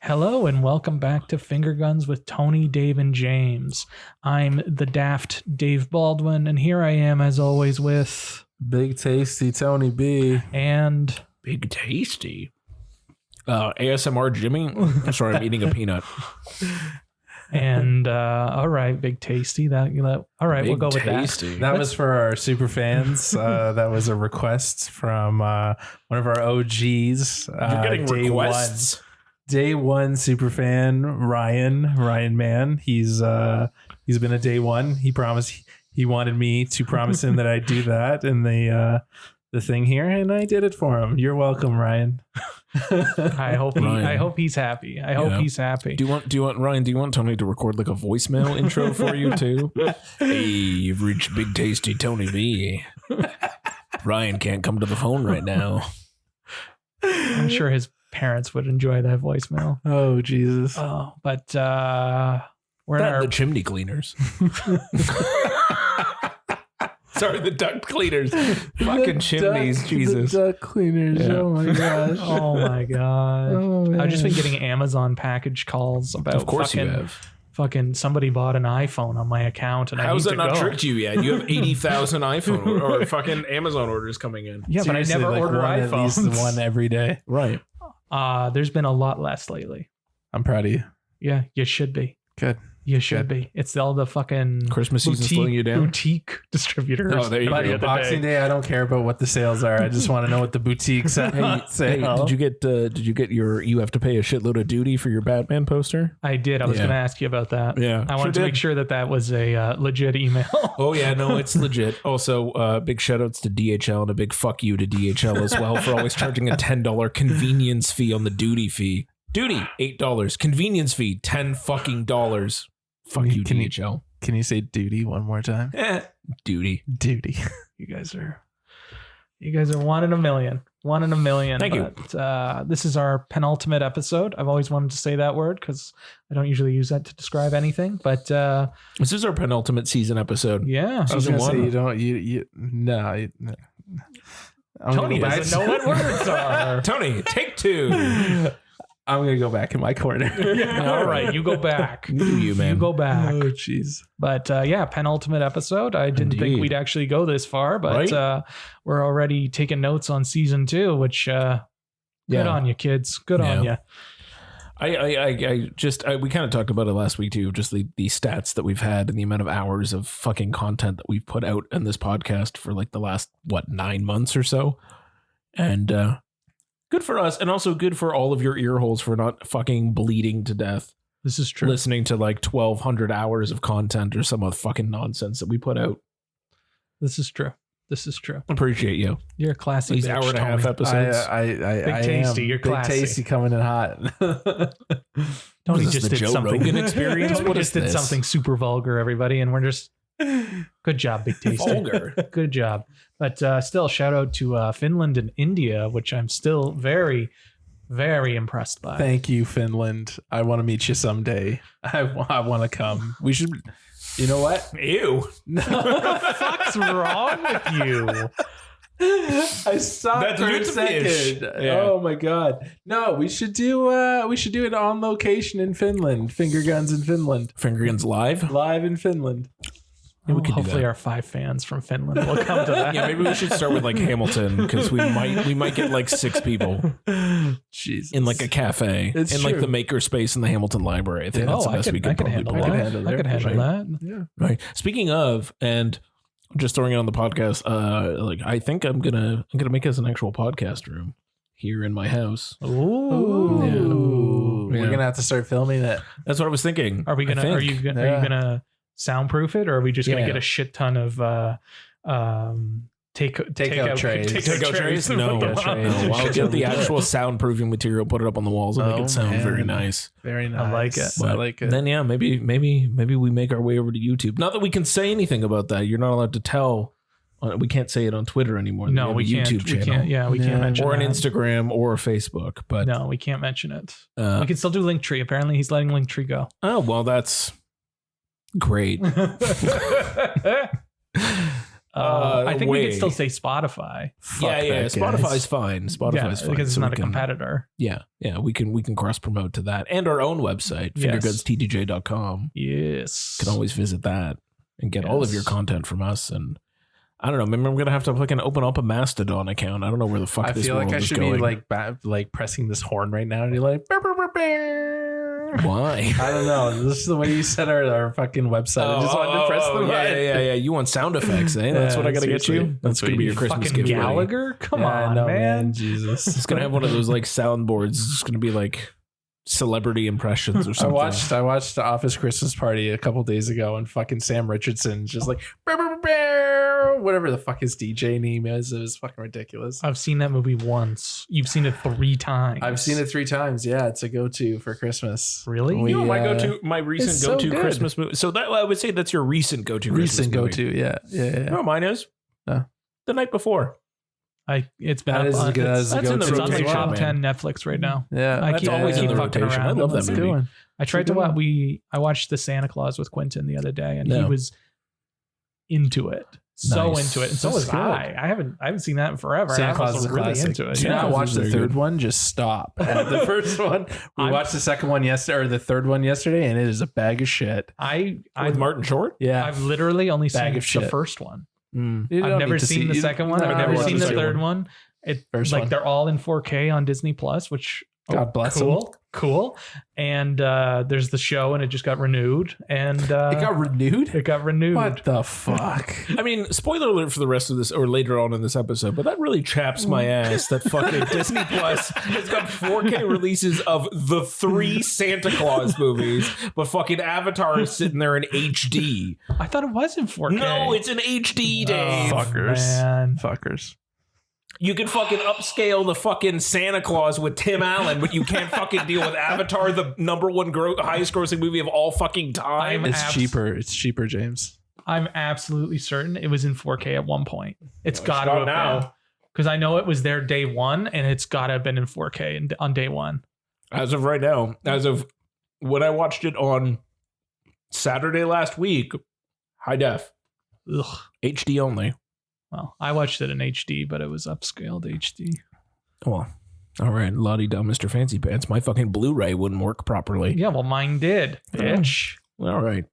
Hello and welcome back to Finger Guns with Tony, Dave, and James. I'm the daft Dave Baldwin, and here I am as always with Big Tasty Tony B. And Big Tasty. ASMR Jimmy. I'm sorry, I'm eating a peanut. And all right, Big Tasty. All right, Big we'll go with Tasty. That was for our super fans. That was a request from one of our OGs. You're getting requests. Day one super fan Ryan Man. He's been a day one. He promised he wanted me to promise him that I'd do that in the thing here, and I did it for him. You're welcome, Ryan. I hope he's happy. I hope he's happy. Do you want Ryan? Do you want Tony to record like a voicemail intro for you too? Hey, you've reached Big Tasty Tony B. Ryan can't come to the phone right now. I'm sure his parents would enjoy that voicemail. Oh Jesus! Oh, but we're in our The chimney cleaners. Sorry, the duct cleaners. Fucking chimneys, Jesus. The duct cleaners. Yeah. Oh my gosh. Oh my god. Oh, I've just been getting Amazon package calls about Of course you have. Fucking somebody bought an iPhone on my account and How's I that need to not go. tricked you yet? You have 80,000 iPhone or fucking Amazon orders coming in. Yeah, Seriously, but I never order one, iPhones. At least one every day. Right. There's been a lot less lately. I'm proud of you. Yeah, you should be. Good. You should be. It's all the fucking Christmas season slowing you down. boutique distributors. Oh, there you By go. Boxing Day, I don't care about what the sales are. I just want to know what the boutiques say. Hey, did you get your you have to pay a shitload of duty for your Batman poster? I did. I was going to ask you about that. Yeah, I wanted to make sure that was a legit email. Oh yeah, no, it's legit. Also, big shout outs to DHL and a big fuck you to DHL as well for always charging a $10 convenience fee on the duty fee. Duty $8, convenience fee $10 fucking dollars. Fuck you, DHL. Can you say duty one more time? Duty. You guys are one in a million. One in a million. Thank you. This is our penultimate episode. I've always wanted to say that word because I don't usually use that to describe anything. But this is our penultimate season episode. Yeah. I was going to say Tony go back. doesn't know what words are. Tony, take two. I'm going to go back in my corner. All right, you go back. You, man. You go back. Oh, jeez. But yeah, penultimate episode. I didn't think we'd actually go this far, but we're already taking notes on season 2, which good on you, kids. Good on you. We kind of talked about it last week too, just the stats that we've had and the amount of hours of fucking content that we've put out in this podcast for like the last, 9 months or so. And good for us, and also good for all of your ear holes for not fucking bleeding to death. This is true. Listening to like 1,200 hours of content or some of the fucking nonsense that we put out. This is true. Appreciate you. You're a classy These bitch, hour and a half Tony. episodes. Big Tasty, you're classy. Big Tasty coming in hot. Tony Is this just the did Joe something. Rogan experience? Tony What just is did this? something super vulgar, everybody, and we're just good job, Big Tasty. Vulgar. Good job. But still, shout out to Finland and India, which I'm still very, very impressed by. Thank you, Finland. I want to meet you someday. I want to come. We should. You know what? Ew. What the fuck's wrong with you? I stopped That's for a good fish. second. Yeah. Oh my god! No, we should do it on location in Finland. Finger Guns in Finland. Finger Guns live. Live in Finland. Yeah, we could do Hopefully that. our 5 fans from Finland will come to that. Yeah, maybe we should start with like Hamilton because we might get like 6 people Jesus. in like a cafe It's in like true. the maker space in the Hamilton Library. I think that's the best we could probably handle pull that. off. I could handle that. Yeah. Right. Speaking of, and just throwing it on the podcast, like I think I'm gonna make this an actual podcast room here in my house. Ooh. Yeah. We're gonna have to start filming it. That's what I was thinking. Are you gonna soundproof it, or are we just gonna get a shit ton of takeout trays. Takeout trays? No, Takeout trays. no. I'll get the actual soundproofing material, put it up on the walls, and make it sound very nice. Very nice. I like it. But I like it. then, yeah, maybe we make our way over to YouTube. Not that we can say anything about that. You're not allowed to tell. We can't say it on Twitter anymore. No, we have a can't. YouTube channel. We can't mention or an that. Instagram or a Facebook. But No, we can't mention it. Uh, we can still do Linktree. Apparently, he's letting Linktree go. oh well, that's great. I think we could still say Spotify. Yeah. Spotify's fine. Spotify's fine because it's not a competitor. Yeah. We can cross promote to that and our own website, fingergudstdj.com. Yes, You can always visit that and get all of your content from us. And I don't know. Maybe I'm gonna have to fucking open up a Mastodon account. I don't know where the fuck this world is going. I feel like I should be like pressing this horn right now and you're like. Why? I don't know. This is the way you set our fucking website. I just wanted to press the button. Yeah. You want sound effects, eh? That's what I gotta get you. That's gonna be your Christmas gift. Gallagher? Come on, man. Jesus. It's gonna have one of those like soundboards. It's just gonna be like celebrity impressions or something. I watched the Office Christmas Party a couple days ago, and fucking Sam Richardson just like whatever the fuck his DJ name is. It was fucking ridiculous. I've seen that movie once. You've seen it 3 times. I've seen it 3 times. Yeah, it's a go-to for Christmas. Really? My recent go-to Christmas movie. So that I would say that's your recent go-to Christmas movie. Recent go-to, yeah. No, mine is The Night Before. It's been that's on my top man. 10 Netflix right now. Yeah, that's always in the rotation. I love that movie. I tried to watch. I watched The Santa Claus with Quentin the other day, and he was into it. So into it, and so was I. I haven't seen that in forever. Santa Claus is really into it. I watched the third one. Just stop. The first one. We watched the second one yesterday, or the third one yesterday, and it is a bag of shit. With Martin Short. Yeah, I've literally only seen the first one. I've never seen the second one. I've never seen the third one. They're all in 4K on Disney Plus, which God bless them. Cool. And there's the show, and it just got renewed. And it got renewed? It got renewed. What the fuck? I mean, spoiler alert for the rest of this, or later on in this episode, but that really chaps my ass that fucking Disney Plus has got 4K releases of the 3 Santa Claus movies, but fucking Avatar is sitting there in HD. I thought it was in 4K. No, it's in HD, Dave. Fuckers. You can fucking upscale the fucking Santa Claus with Tim Allen, but you can't fucking deal with Avatar, the number one highest grossing movie of all fucking time. It's cheaper, James. I'm absolutely certain it was in 4K at one point. It's got to have now, because I know it was there day one, and it's got to have been in 4K on day one. As of right now, as of when I watched it on Saturday last week, high def, HD only. Well, I watched it in HD, but it was upscaled HD. Well, all right. La-di-da, Mr. Fancy Pants. My fucking Blu-ray wouldn't work properly. Yeah, well, mine did, bitch. All right.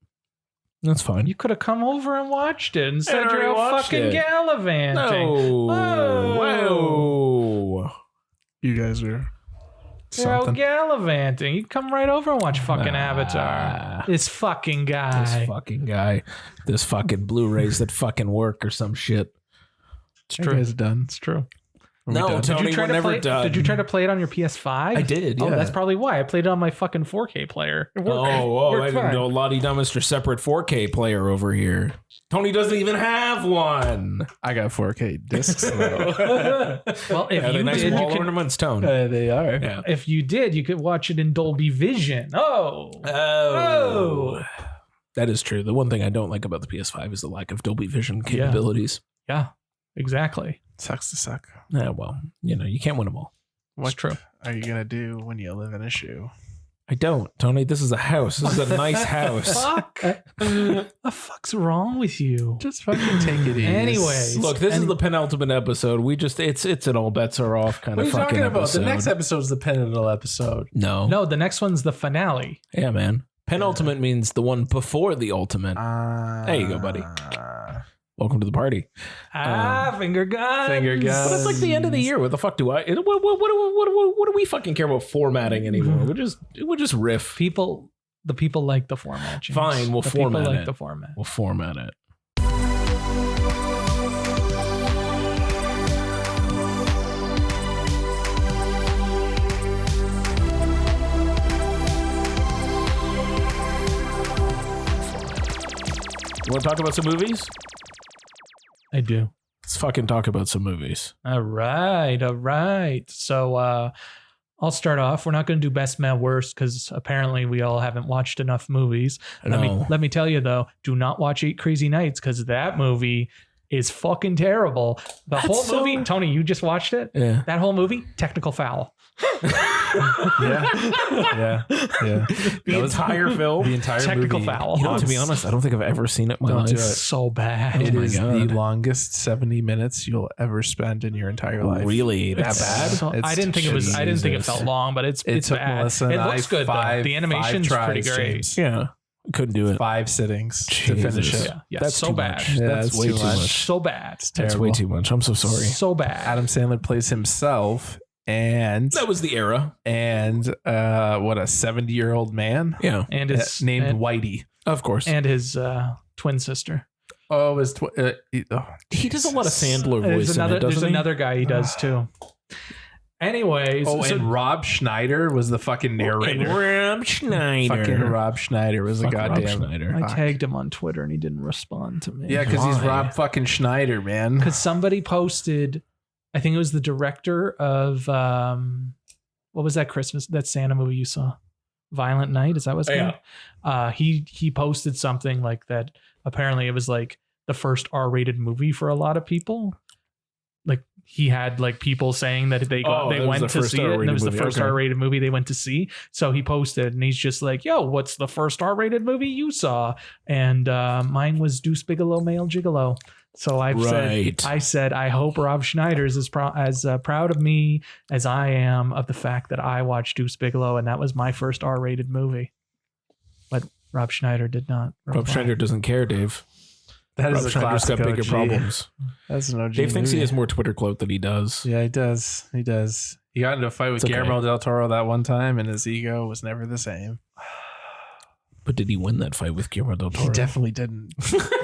That's fine. You could have come over and watched it. Instead, you're out fucking gallivanting. Whoa. You guys are... You're out gallivanting. You come right over and watch fucking Avatar. This fucking guy. This fucking Blu-rays that fucking work or some shit. It's true. It's done. It's true. No, Tony, we're never done. Did you try to play it on your PS5? I did, yeah. Oh, that's probably why. I played it on my fucking 4K player. I didn't know La-di-da, Mr. Separate 4K player over here. Tony doesn't even have one. I got 4K discs, though. Well, if you nice did, wall you could... ornaments, Tone. They are. Yeah. If you did, you could watch it in Dolby Vision. Oh. That is true. The one thing I don't like about the PS5 is the lack of Dolby Vision capabilities. Yeah, exactly. Sucks to suck. Yeah, well, you can't win them all. What's true? Are you gonna do when you live in a shoe? I don't, Tony. This is a house. This is a nice house. Fuck. The fuck's wrong with you? Just fucking take it easy. Anyways, look, this is the penultimate episode. It's an all bets are off kind of fucking episode. The next episode's the penultimate episode. No, the next one's the finale. Yeah, man. Penultimate means the one before the ultimate. There you go, buddy. Welcome to the party. Finger guns. Finger guns. But it's like the end of the year. What the fuck do I? What do we fucking care about formatting anymore? We'll just riff. The people like the format. James. Fine, we'll format people it. Like the format. We'll format it. You want to talk about some movies? I do. Let's fucking talk about some movies. All right. So I'll start off. We're not going to do best, male, worst because apparently we all haven't watched enough movies. No. Let me tell you though, do not watch 8 Crazy Nights because that movie is fucking terrible. Whole movie, Tony, you just watched it? Yeah. That whole movie, technical foul. yeah. The entire film, the entire Technical movie. foul. You know, to be honest, I don't think I've ever seen it in my Don't life. do it. So bad. It my is God. the longest 70 minutes you'll ever spend in your entire life. Really? That bad? So, It's I didn't think it was. I didn't think it Jesus. felt long, but it's It took bad. Melissa and It I looks good though. The animation's pretty tries, great. James. Yeah. Couldn't do it. 5 sittings to Jesus. finish it. Yeah, That's so too bad. much. Yeah, That's it's way too too much. much. So bad. It's That's terrible. way too much. I'm so sorry. So bad. Adam Sandler plays himself and That was the era. what a 70-year-old man Yeah. and his named Whitey. Of course. and his twin sister. Oh, his He does a lot of Sandler There's voice in it, there's doesn't he? another guy he does too. Anyways, Oh, so- and Rob Schneider was the fucking narrator. Rob Schneider. Fucking Rob Schneider was the Fuck Rob goddamn. Schneider. I tagged him on Twitter and he didn't respond to me. Yeah, because he's Why? Rob fucking Schneider, man. Because somebody posted, I think it was the director of what was that Santa movie you saw? Violent Night, is that what's Yeah. called? He posted something like that. Apparently it was like the first R-rated movie for a lot of people. Like he had like people saying that they went to see it, and it was the first R-rated movie they went to see. So he posted and he's just like, yo, what's the first R-rated movie you saw? And mine was Deuce Bigalow Male Gigolo. So I said, I hope Rob Schneider's as proud of me as I am of the fact that I watched Deuce Bigalow and that was my first R-rated movie. But Rob Schneider did not reply. Rob Schneider doesn't care, Dave. That is Rob a Schneider's classic got bigger OG. problems. That's an OG Dave thinks he movie. has more Twitter clout than he does. Yeah, he does. He does. He got into a fight with It's okay. Guillermo del Toro that one time, and his ego was never the same. But did he win that fight with Guillermo del Toro? He definitely didn't.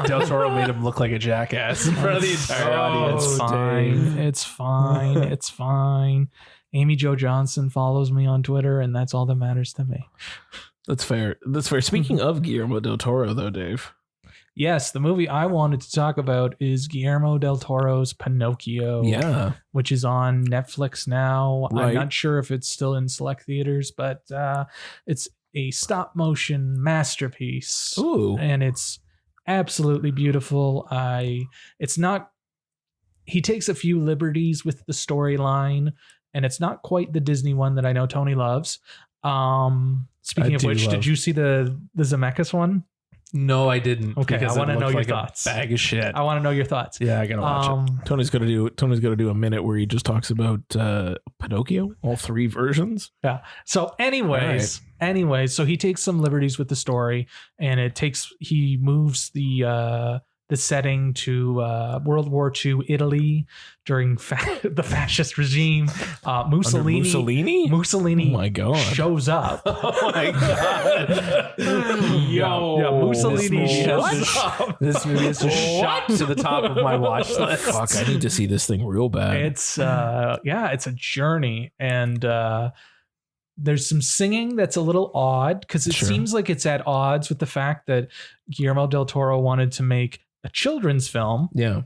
Del Toro made him look like a jackass in front of the entire audience. It's fine. It's fine. It's fine. Amy Jo Johnson follows me on Twitter, and that's all that matters to me. That's fair. That's fair. Speaking of Guillermo del Toro, though, Dave. Yes, the movie I wanted to talk about is Guillermo del Toro's Pinocchio. Yeah. Which is on Netflix now. Right. I'm not sure if it's still in select theaters, but it's a stop motion masterpiece. Ooh. And it's absolutely beautiful. He takes a few liberties with the storyline, and it's not quite the Disney one that I know Tony loves. Speaking of which, did you see the Zemeckis one? No, I didn't. Okay, because I want to it know looked your like thoughts. A bag of shit. I want to know your thoughts. Yeah, I gotta watch it. Tony's gonna do a minute where he just talks about Pinocchio, all 3 versions. Yeah. So anyways, so he takes some liberties with the story, and he moves the setting to World War II Italy during the fascist regime. Mussolini? Oh my god! Shows up. Oh my god! Yeah, Mussolini shows up. This movie is just shot to the top of my watch list. Fuck! I need to see this thing real bad. It's it's a journey, and there's some singing that's a little odd because it seems like it's at odds with the fact that Guillermo del Toro wanted to make a children's film. Yeah.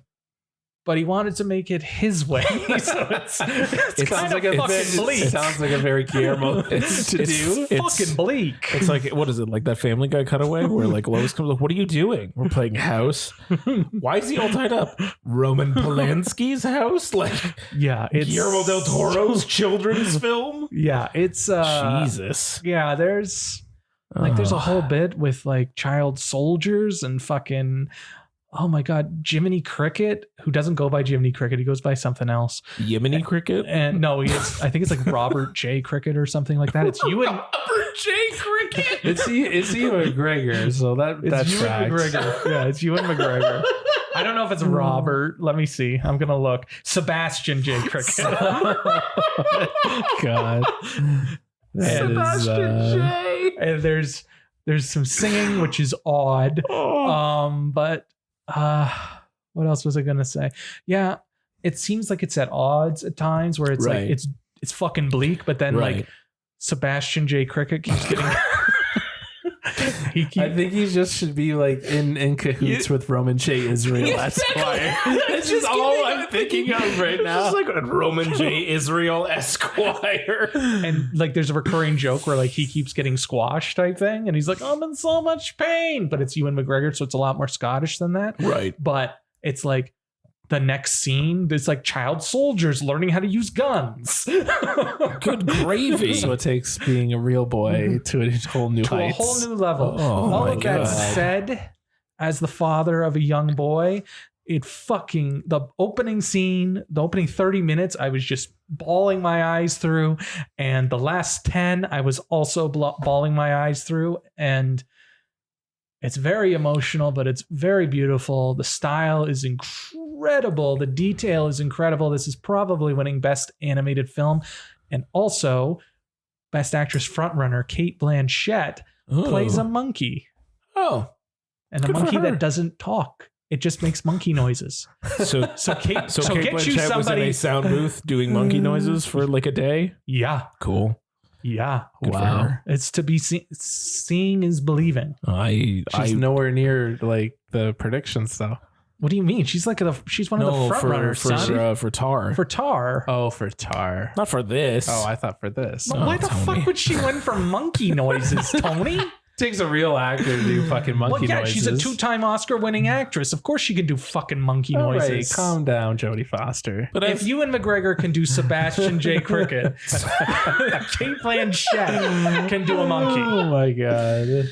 But he wanted to make it his way. So it's kind of fucking bleak. It sounds like a very Guillermo thing to do. It's fucking bleak. It's like, what is it? Like that Family Guy cutaway where like Lois comes like, what are you doing? We're playing house. Why is he all tied up? Roman Polanski's house? Like, yeah, it's Guillermo del Toro's children's film? Yeah, it's Jesus. Yeah, there's a whole bit with like child soldiers and fucking, oh my God, Jiminy Cricket, who doesn't go by Jiminy Cricket. He goes by something else. Yemeni Cricket? And no, I think it's like Robert J. Cricket or something like that. It's Ewan. Robert J. Cricket? It's Ewan McGregor, so that's Ewan McGregor. Yeah, it's Ewan McGregor. I don't know if it's Robert. Let me see. I'm going to look. Sebastian J. Cricket. God. Sebastian J. And there's some singing, which is odd. But what else was I gonna say? Yeah, it seems like it's at odds at times where it's like it's fucking bleak, but then like Sebastian J. Cricket keeps getting. I think he just should be like in cahoots with Roman J. Israel Esquire. That's just all I'm thinking of right now. It's like a Roman J. Israel Esquire. And like there's a recurring joke where like he keeps getting squashed type thing, and he's like, I'm in so much pain, but it's Ewan McGregor, so it's a lot more Scottish than that. Right. But it's like the next scene, there's like child soldiers learning how to use guns. Good gravy. So it takes being a real boy to a whole new heights. A whole new level. Oh, all my of that God. said, as the father of a young boy, the opening scene, the opening 30 minutes, I was just bawling my eyes through. And the last 10, I was also bawling my eyes through. And it's very emotional, but it's very beautiful. The style is incredible. The detail is incredible. This is probably winning Best Animated Film. And also, Best Actress frontrunner Cate Blanchett plays a monkey. Oh. And a monkey that doesn't talk. It just makes monkey noises. So Kate Kate get you Blanchett was in a sound booth doing monkey noises for like a day? Yeah. Cool. Yeah. Good for her. It's to be seeing is believing. She's nowhere near like the predictions though. What do you mean? She's one of the front runners for Tar. For Tar. Oh, for Tar. Not for this. Oh, I thought for this. Why the fuck would she win for monkey noises, Tony? Takes a real actor to do fucking monkey noises. She's a 2-time Oscar-winning actress. Of course she can do fucking monkey noises. Right, calm down, Jodie Foster. But if Ewan McGregor can do Sebastian J. Cricket, Cate Blanchett can do a monkey. Oh my God.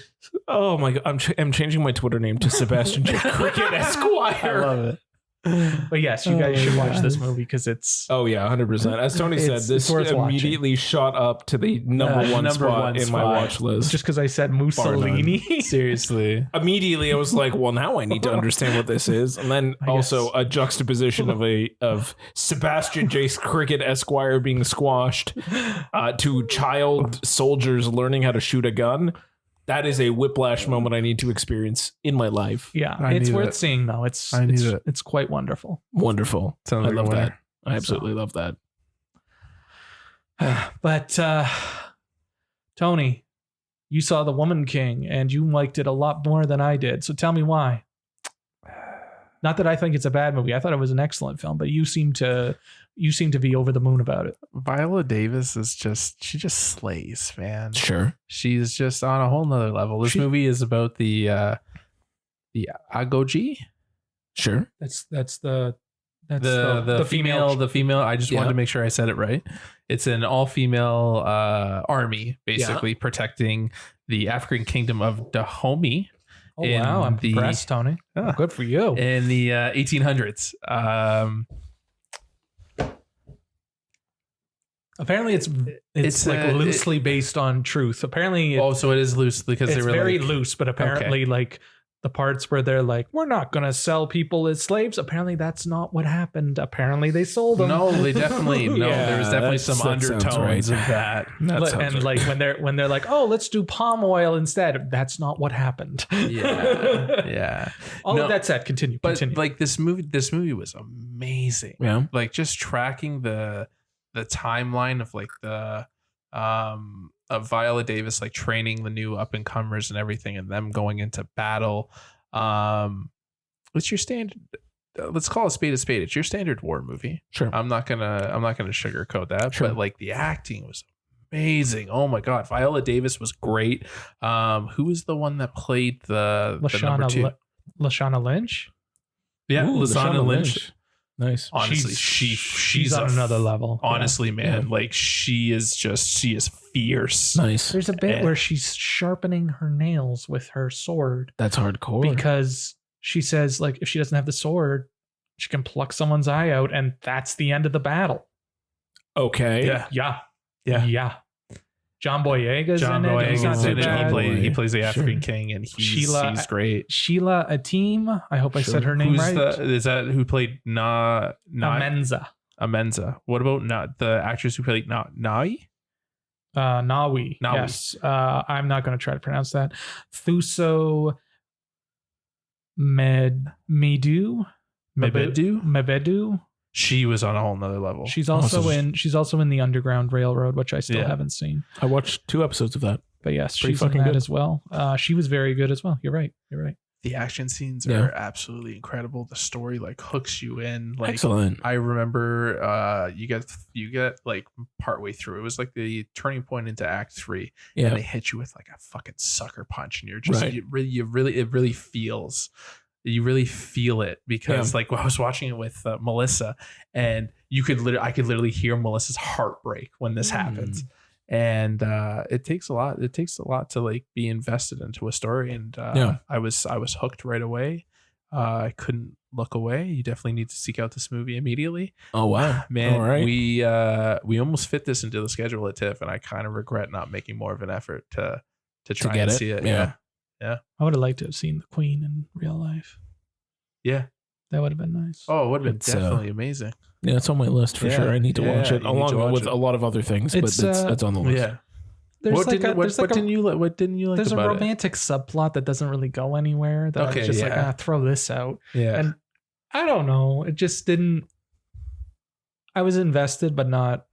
Oh my God. I'm changing my Twitter name to Sebastian J. Cricket Esquire. I love it. But yes, you guys should watch this movie because it's... Oh yeah, 100%. As Tony said, this immediately shot up to the number one spot in my watch list. Just because I said Mussolini. Seriously. Immediately I was like, well, now I need to understand what this is. And then also a juxtaposition of Sebastian J. Cricket Esquire being squashed to child soldiers learning how to shoot a gun. That is a whiplash moment I need to experience in my life. Yeah, it's worth seeing though. It's quite wonderful. Wonderful. Sounds I like love a winner. that. I absolutely love that. But Tony, you saw The Woman King and you liked it a lot more than I did. So tell me why. Not that I think it's a bad movie. I thought it was an excellent film, but you seem to be over the moon about it. Viola Davis she just slays, man. Sure. She's just on a whole nother level. This movie is about the agoji. Sure. That's the female. I just wanted to make sure I said it right. It's an all-female army, basically protecting the African kingdom of Dahomey. Oh wow, I'm impressed, Tony. Oh, good for you. In the 1800s. Apparently it's like loosely based on truth. Apparently so it is loose because it's very loose, but apparently like the parts where they're like, we're not going to sell people as slaves. Apparently that's not what happened. Apparently they sold them. No, they definitely there was definitely some undertones of that. And like when they're like, oh, let's do palm oil instead. That's not what happened. Yeah. All of that said, continue. Like this movie was amazing. Yeah. Like just tracking the timeline of like the of Viola Davis like training the new up and comers and everything, and them going into battle. What's your standard? Let's call a spade a spade. It's your standard war movie. Sure. I'm not gonna sugarcoat that. Sure. But like the acting was amazing. Oh my God, Viola Davis was great. Who was the one that played the number 2? Lashana Lynch. Yeah, Lashana Lynch. Nice. Honestly, she's on another level. Honestly, man, like she is fierce. Nice. There's a bit where she's sharpening her nails with her sword. That's hardcore. Because she says like if she doesn't have the sword, she can pluck someone's eye out, and that's the end of the battle. Okay. Yeah. John Boyega's in it. He plays the African king, and he's great. Sheila Atim. I hope I said her name right. Is that who played Amenza? What about the actress who played Nawi? Nawi. Yes. I'm not going to try to pronounce that. Thuso Mebedu. She was on a whole nother level. She's also in the Underground Railroad, which I still haven't seen. I watched 2 episodes of that. But yes, she's in that as well. She was very good as well. You're right. The action scenes are absolutely incredible. The story like hooks you in. Like, excellent. I remember you get like partway through. It was like the turning point into Act 3. And they hit you with like a fucking sucker punch, and you're just it really feels You really feel it because like when I was watching it with Melissa, and I could literally hear Melissa's heartbreak when this happens. And it takes a lot. It takes a lot to like be invested into a story. And I was hooked right away. I couldn't look away. You definitely need to seek out this movie immediately. Oh wow, man! All right. We almost fit this into the schedule at TIFF, and I kind of regret not making more of an effort to try and see it. Yeah. I would have liked to have seen the Queen in real life. Yeah, that would have been nice. Oh, it would have been definitely amazing. Yeah, it's on my list for sure. I need to watch it along with a lot of other things, but it's on the list. Yeah. What didn't you like? There's about a romantic subplot that doesn't really go anywhere. That I was just like, throw this out. Yeah. And I don't know. It just didn't. I was invested, but not.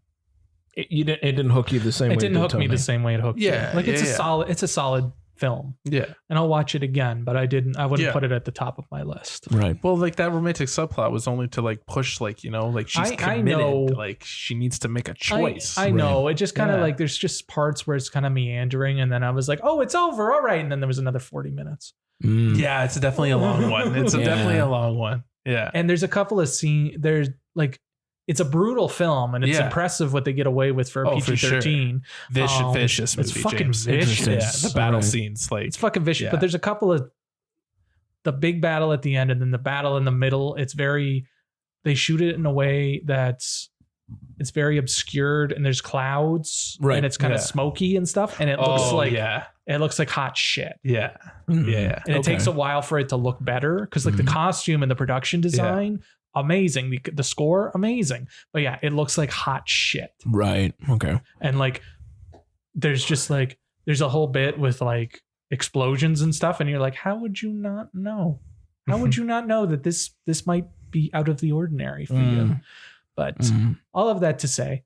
It didn't hook you the same way. It didn't hook me the same way it hooked you. Like it's a solid film. Yeah. And I'll watch it again, but I wouldn't put it at the top of my list. Right. Well, like that romantic subplot was only to like push, like, you know, like she's committed. I know. Like she needs to make a choice. I know. It just kind of like there's just parts where it's kind of meandering, and then I was like, oh, it's over. All right. And then there was another 40 minutes. Yeah, it's definitely a long one. It's definitely a long one. Yeah. And there's a couple of scenes. There's like, it's a brutal film, and it's impressive what they get away with for a PG-13. Sure. Vicious movie. It's fucking vicious. Yeah, the battle scenes, like it's fucking vicious. But there's a couple of the big battle at the end, and then the battle in the middle. It's they shoot it in a way it's very obscured, and there's clouds, and it's kind of smoky and stuff, and it looks like hot shit. Yeah, and it takes a while for it to look better because like the costume and the production design. Amazing. The score, amazing. But yeah, it looks like hot shit. Right. Okay. And like, there's a whole bit with like explosions and stuff. And you're like, how would you not know? How would you not know that this might be out of the ordinary for you? But all of that to say,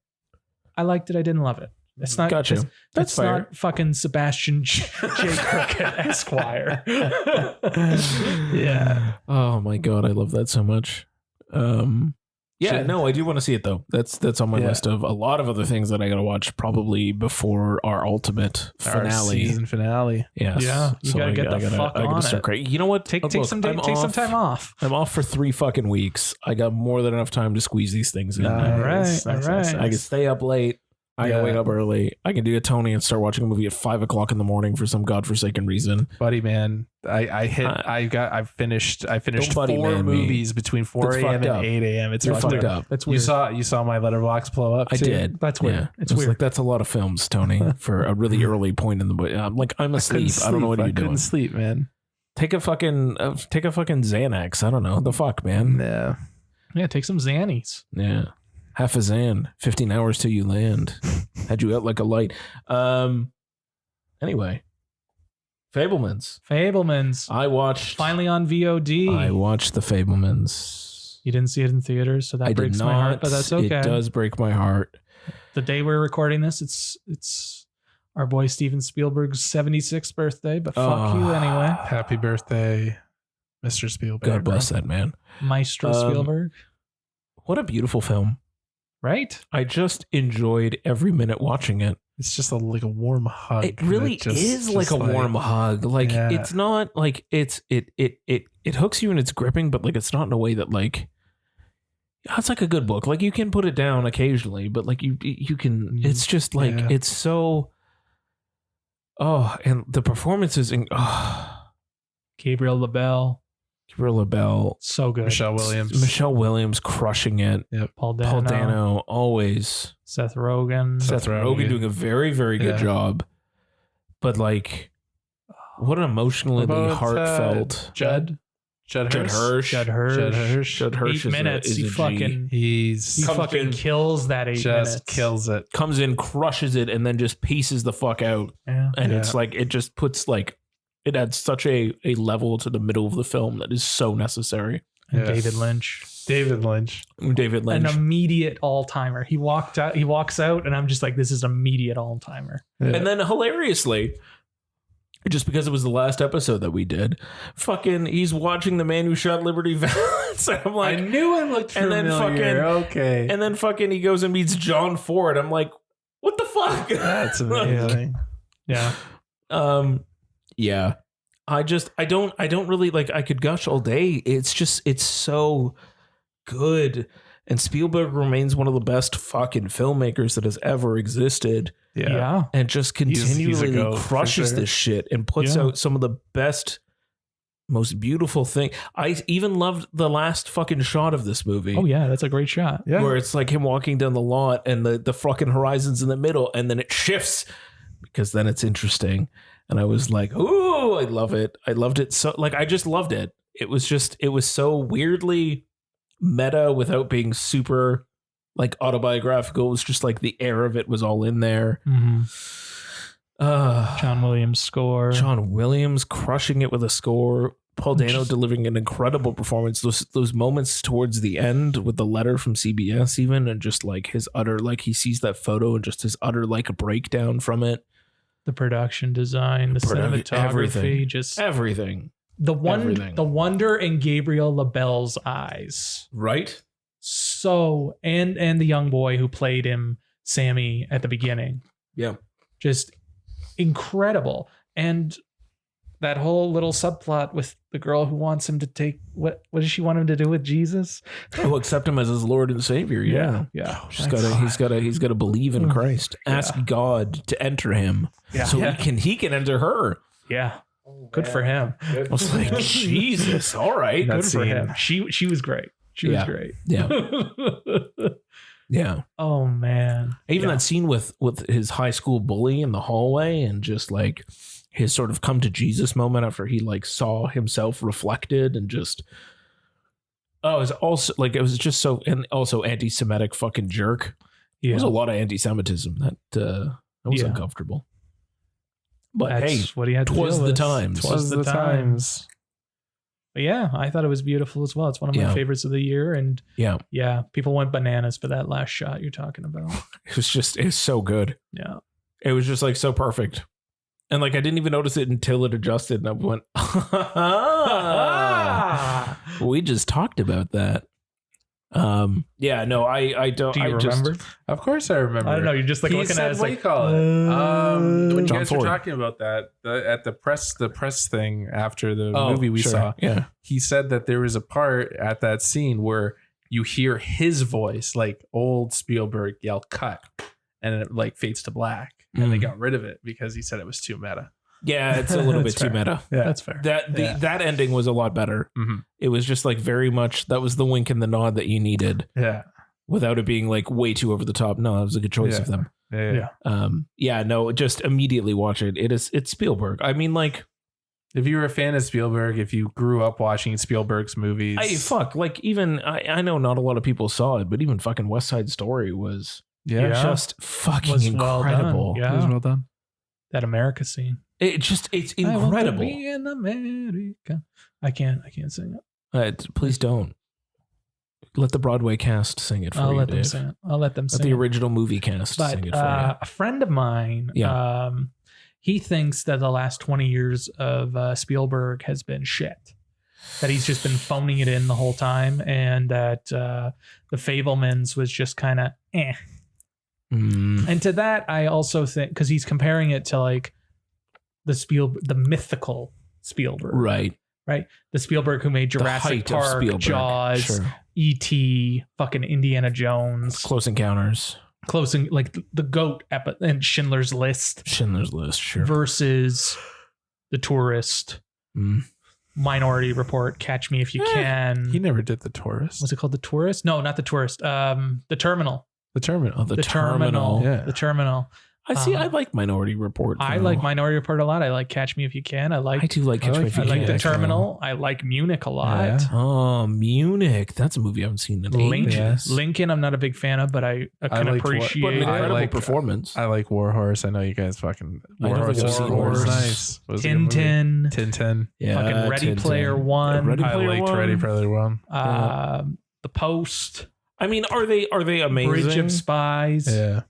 I liked it. I didn't love it. It's not. Gotcha. That's not fucking Sebastian J. Crockett Esquire. Yeah. Oh my God. I love that so much. No, I do want to see it though. That's on my list of a lot of other things that I gotta watch probably before our ultimate finale, our season finale. Yes. Yeah, you gotta get the fuck on it. You know what? Take some time off. I'm off for 3 fucking weeks. I got more than enough time to squeeze these things in. Nice. All right. I can stay up late. I can wake up early. I can do a Tony and start watching a movie at 5 o'clock in the morning for some godforsaken reason. Buddy, man, I finished 4 movies between 4 a.m. and 8 a.m. It's fucked up. That's weird. You saw my letterbox blow up. I did. That's weird. Yeah. It's weird. Like that's a lot of films, Tony, for a really early point in the book. I'm asleep. I don't know what you're doing. I couldn't sleep, man. Take a fucking Xanax. I don't know the fuck, man. Yeah. Take some Xannies. Yeah. Half a Zan, 15 hours till you land. Had you out like a light. Anyway, Fabelmans. I watched. Finally on VOD. I watched the Fabelmans. You didn't see it in theaters, so that breaks my heart, but that's okay. It does break my heart. The day we're recording this, it's our boy Steven Spielberg's 76th birthday, but fuck you anyway. Happy birthday, Mr. Spielberg. God bless that man. Maestro Spielberg. What a beautiful film. Right? I just enjoyed every minute watching it. It's just like a warm hug. It really is like a warm hug. Like it's not like it hooks you and it's gripping, but like it's not in a way that like it's like a good book. Like you can put it down occasionally, but like you can. It's just like it's so. Oh, and the performances in Gabriel LaBelle. So good. Michelle Williams crushing it. Yep. Paul Dano always. Seth Rogen doing a very, very good job. But like, what an emotionally heartfelt. Judd Hirsch. 8 minutes. He fucking kills that 8 minutes. Just kills it. Comes in, crushes it, and then just pieces the fuck out. Yeah. And it's like it just puts like. It adds such a level to the middle of the film that is so necessary. And David Lynch. An immediate all-timer. He walks out, and I'm just like, this is immediate all-timer. Yeah. And then hilariously, just because it was the last episode that we did, fucking he's watching The Man Who Shot Liberty Valance. I'm like, I knew it looked familiar. And then fucking he goes and meets John Ford. I'm like, what the fuck? That's amazing. Yeah. Yeah. I don't really like, I could gush all day. It's so good. And Spielberg remains one of the best fucking filmmakers that has ever existed. Yeah. And just continually goat, crushes this shit and puts out some of the best, most beautiful thing. I even loved the last fucking shot of this movie. Oh yeah, that's a great shot. Yeah. Where it's like him walking down the lot and the fucking horizon's in the middle and then it shifts because then it's interesting. And I was like, ooh, I love it. I loved it so, like, I just loved it. It was so weirdly meta without being super like autobiographical. It was just like the air of it was all in there. Mm-hmm. John Williams score. John Williams crushing it with a score. Paul Dano delivering an incredible performance. Those moments towards the end with the letter from CBS even, and just like his utter, like he sees that photo and just his utter like a breakdown from it. The production design, the cinematography, everything. just everything. The wonder in Gabriel LaBelle's eyes. Right? So and the young boy who played him, Sammy, at the beginning. Yeah. Just incredible. And that whole little subplot with the girl who wants him to take what does she want him to do with Jesus? Oh, accept him as his Lord and Savior. Yeah. He's got to believe in Christ. Ask God to enter him. Yeah. So he can enter her. Yeah. Good for him. I was like, Jesus. All right. Good for him. She was great. She was great. Yeah. Yeah. Oh man. Even that scene with his high school bully in the hallway and just like his sort of come to Jesus moment after he like saw himself reflected and just it was also like, it was just so, and also anti-Semitic fucking jerk. There was a lot of anti-Semitism that was uncomfortable. But that's what he had to twas deal the with. times. Twas the times. But yeah, I thought it was beautiful as well. It's one of my favorites of the year. And yeah, people went bananas for that last shot you're talking about. It's so good. Yeah. It was just like so perfect. And like, I didn't even notice it until it adjusted and I went, we just talked about that. I don't. Do you remember? Of course I remember. I don't know. You're just like looking at it. What do you call it? When you guys were Ford. talking about that at the press thing after the movie we saw, he said that there was a part at that scene where you hear his voice, like old Spielberg, yell "cut," and it like fades to black, and they got rid of it because he said it was too meta. Yeah, it's a little bit too meta. Yeah, that's fair. That ending was a lot better. Mm-hmm. It was just like very much, that was the wink and the nod that you needed. Yeah. Without it being like way too over the top. No, it was a good choice of them. Yeah. Just immediately watch it. It's Spielberg. I mean, like, if you were a fan of Spielberg, if you grew up watching Spielberg's movies, I know not a lot of people saw it, but even fucking West Side Story was just fucking incredible. It was well done. That America scene. It's incredible. I want to be in America. I can't sing it. Please don't. Let the Broadway cast sing it for you, I'll let Dave. them sing it. I'll let them sing Let the it. original movie cast sing it for you. A friend of mine, he thinks that the last 20 years of Spielberg has been shit. That he's just been phoning it in the whole time, and that the Fabelmans was just kind of eh. And to that, I also think, because he's comparing it to like the mythical Spielberg, right? The Spielberg who made Jurassic Park, Jaws, E.T., fucking Indiana Jones, Close Encounters, like the GOAT and Schindler's List, sure. Versus The Tourist, Minority Report, Catch Me If You Can. He never did The Tourist. What's it called? The Tourist? No, not The Tourist. The Terminal. The Terminal. The Terminal. Yeah. The Terminal. I like Minority Report. I like Minority Report a lot. I like Catch Me If You Can. I do like Catch Me If You Can. I like The Terminal. I like Munich a lot. Yeah. Oh, Munich. That's a movie I haven't seen in ages. Lincoln, I'm not a big fan of, but I can appreciate it. Incredible performance. I like War Horse. I know you guys fucking... War Horse was nice. Tintin. Yeah, fucking Ready Player One. I liked Ready Player One. The Post. I mean, are they amazing? Bridge of Spies. Yeah.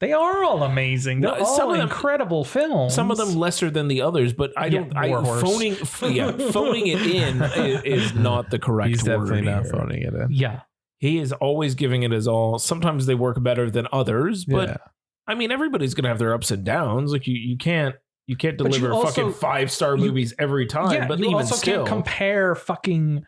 They are all amazing. They're all incredible films. Some of them lesser than the others, but phoning it in is not the correct word. He's definitely not phoning it in. Yeah. He is always giving it his all. Sometimes they work better than others, but I mean, everybody's going to have their ups and downs. Like you can't You can't deliver fucking 5-star movies every time. Yeah, but you even also still, can't compare fucking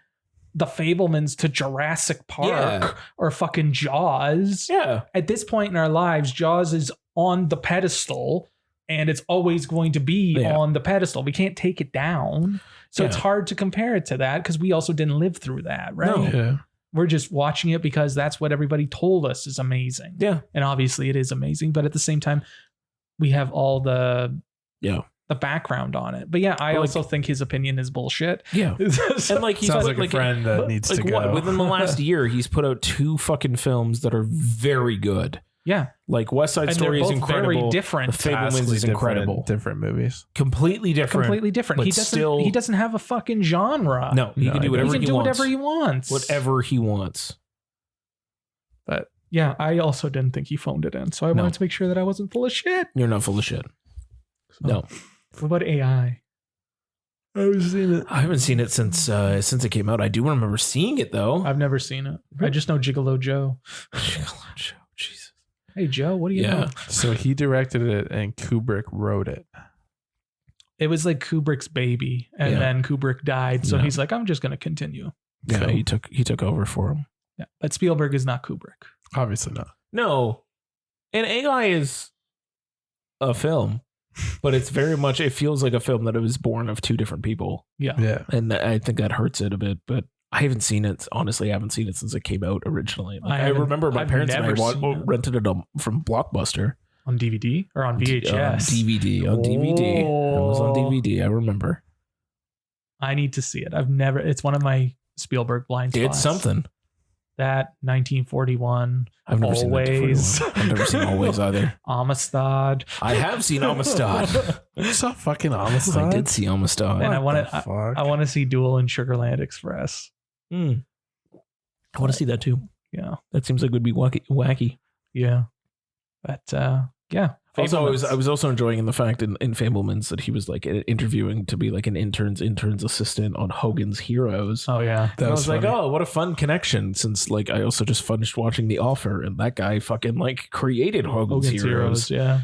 the Fabelmans to Jurassic Park or fucking Jaws. Yeah. At this point in our lives, Jaws is on the pedestal and it's always going to be on the pedestal. We can't take it down. So it's hard to compare it to that because we also didn't live through that, right? No. Yeah. We're just watching it because that's what everybody told us is amazing. Yeah. And obviously it is amazing, but at the same time, we have all the background on it. But yeah, I also think his opinion is bullshit. Yeah. So, And like, he's sounds like a friend that needs to go. Within the last year, he's put out 2 fucking films that are very good. Yeah. Like West Side And Story they're is both incredible. very different. The Fabelmans is incredible. Different movies. Completely different. But he doesn't have a fucking genre. No, he can do whatever he he can do wants. whatever he wants. Whatever he wants. But yeah, I also didn't think he phoned it in. So I wanted to make sure that I wasn't full of shit. You're not full of shit. No. What about AI? I haven't seen it. I haven't seen it since it came out. I do remember seeing it though. I've never seen it. I just know Gigolo Joe. Gigolo Joe, Jesus. Hey Joe, what do you know? So he directed it and Kubrick wrote it. It was like Kubrick's baby, and then Kubrick died. So he's like, I'm just going to continue. Yeah, So, he took over for him. Yeah, but Spielberg is not Kubrick. obviously not. No, and AI is a film, but it's very much. It feels like a film that it was born of 2 different people. Yeah. And I think that hurts it a bit, but I haven't seen it. Honestly, I haven't seen it since it came out originally. Like, I remember my parents and I rented it from Blockbuster. On DVD or on VHS? On DVD. It was on DVD. I remember. I need to see it. It's one of my Spielberg blind spots. It's something. That 1941. I've never Always. seen 1941. I've never seen Always either. Amistad. I have seen Amistad. You saw fucking Amistad? I did see Amistad. And I want to see Duel and Sugarland Express. I want to see that too. Yeah. That seems like it would be wacky. Yeah. But yeah. Also, I was also enjoying the fact in Fabelmans that he was like interviewing to be like an intern's assistant on Hogan's Heroes. Oh yeah. I was like, oh, what a fun connection, since like I also just finished watching The Offer and that guy fucking like created Hogan's Heroes. Yeah.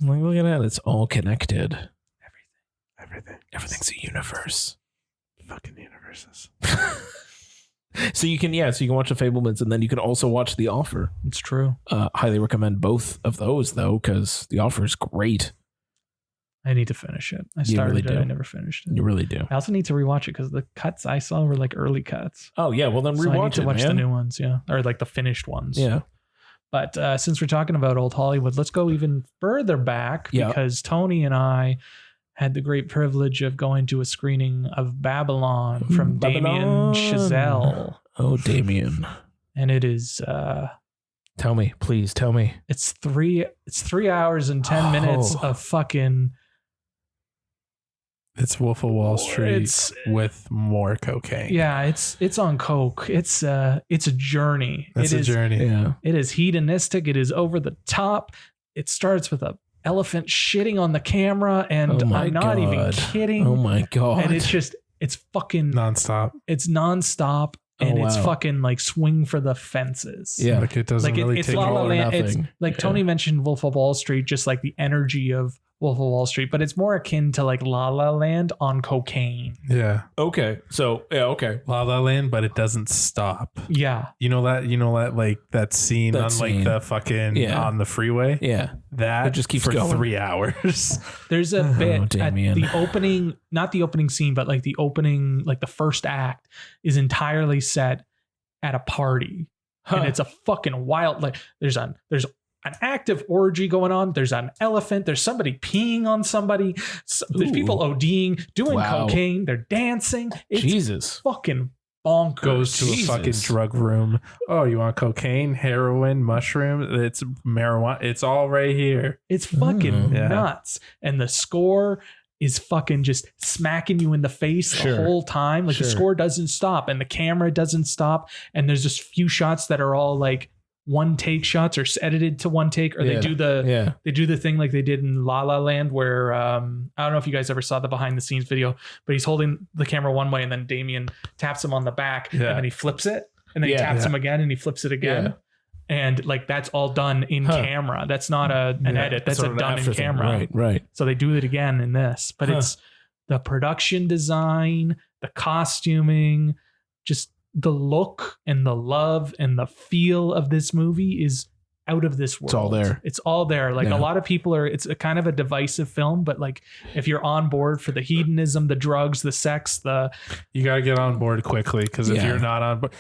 I'm like, look at that. It's all connected. Everything's a universe. fucking universes. So you can watch the Fabelmans and then you can also watch The Offer. It's true. Highly recommend both of those though, because The Offer is great. I need to finish it. I started it. I never finished it. You really do. I also need to rewatch it because the cuts I saw were like early cuts. Oh yeah, well then So I need rewatch to it, watch man. the new ones, yeah, or like the finished ones. Yeah. But since we're talking about old Hollywood, let's go even further back because Tony and I had the great privilege of going to a screening of Babylon from Damien Chazelle. Oh, Damien. And it is Tell me, please tell me. it's 3 hours and 10 minutes of fucking It's Wolf of Wall Street with more cocaine. yeah, it's on coke. It's a journey. It's a journey. Yeah. It is hedonistic. It is over the top. It starts with a elephant shitting on the camera, and I'm not even kidding. Oh my God. And it's fucking nonstop. It's nonstop, and it's fucking like swing for the fences. Yeah. Like it doesn't really it's take La La all or Land. nothing. It's like Tony mentioned Wolf of Wall Street, just like the energy of Wolf of Wall Street, but it's more akin to like La La Land on cocaine. Yeah. Okay. So yeah, okay. La La Land, but it doesn't stop. Yeah. You know that like that scene on like the fucking on the freeway? Yeah. That it just keeps for going 3 hours. There's a bit at Damien. the opening, not the opening scene, but like the opening, like the first act is entirely set at a party. And it's a fucking wild, like there's an active orgy going on. There's an elephant. There's somebody peeing on somebody. There's people ODing, doing cocaine. They're dancing. It's Jesus. fucking bonkers. Goes to a fucking drug room. Oh, you want cocaine, heroin, mushroom? It's marijuana. It's all right here. It's fucking nuts. And the score is fucking just smacking you in the face the whole time. Like the score doesn't stop and the camera doesn't stop. And there's just few shots that are all like one take shots or edited to one take, or they do the thing like they did in La La Land where I don't know if you guys ever saw the behind the scenes video, but he's holding the camera one way and then Damien taps him on the back and then he flips it and then he taps him again and he flips it again. And like that's all done in camera. That's not an edit. That's a done in camera. Right. So they do it again in this, but it's the production design, the costuming, just the look and the love and the feel of this movie is out of this world. It's all there. It's all there. Like a lot of people it's a kind of a divisive film, but like if you're on board for the hedonism, the drugs, the sex, you got to get on board quickly. Cause if you're not on board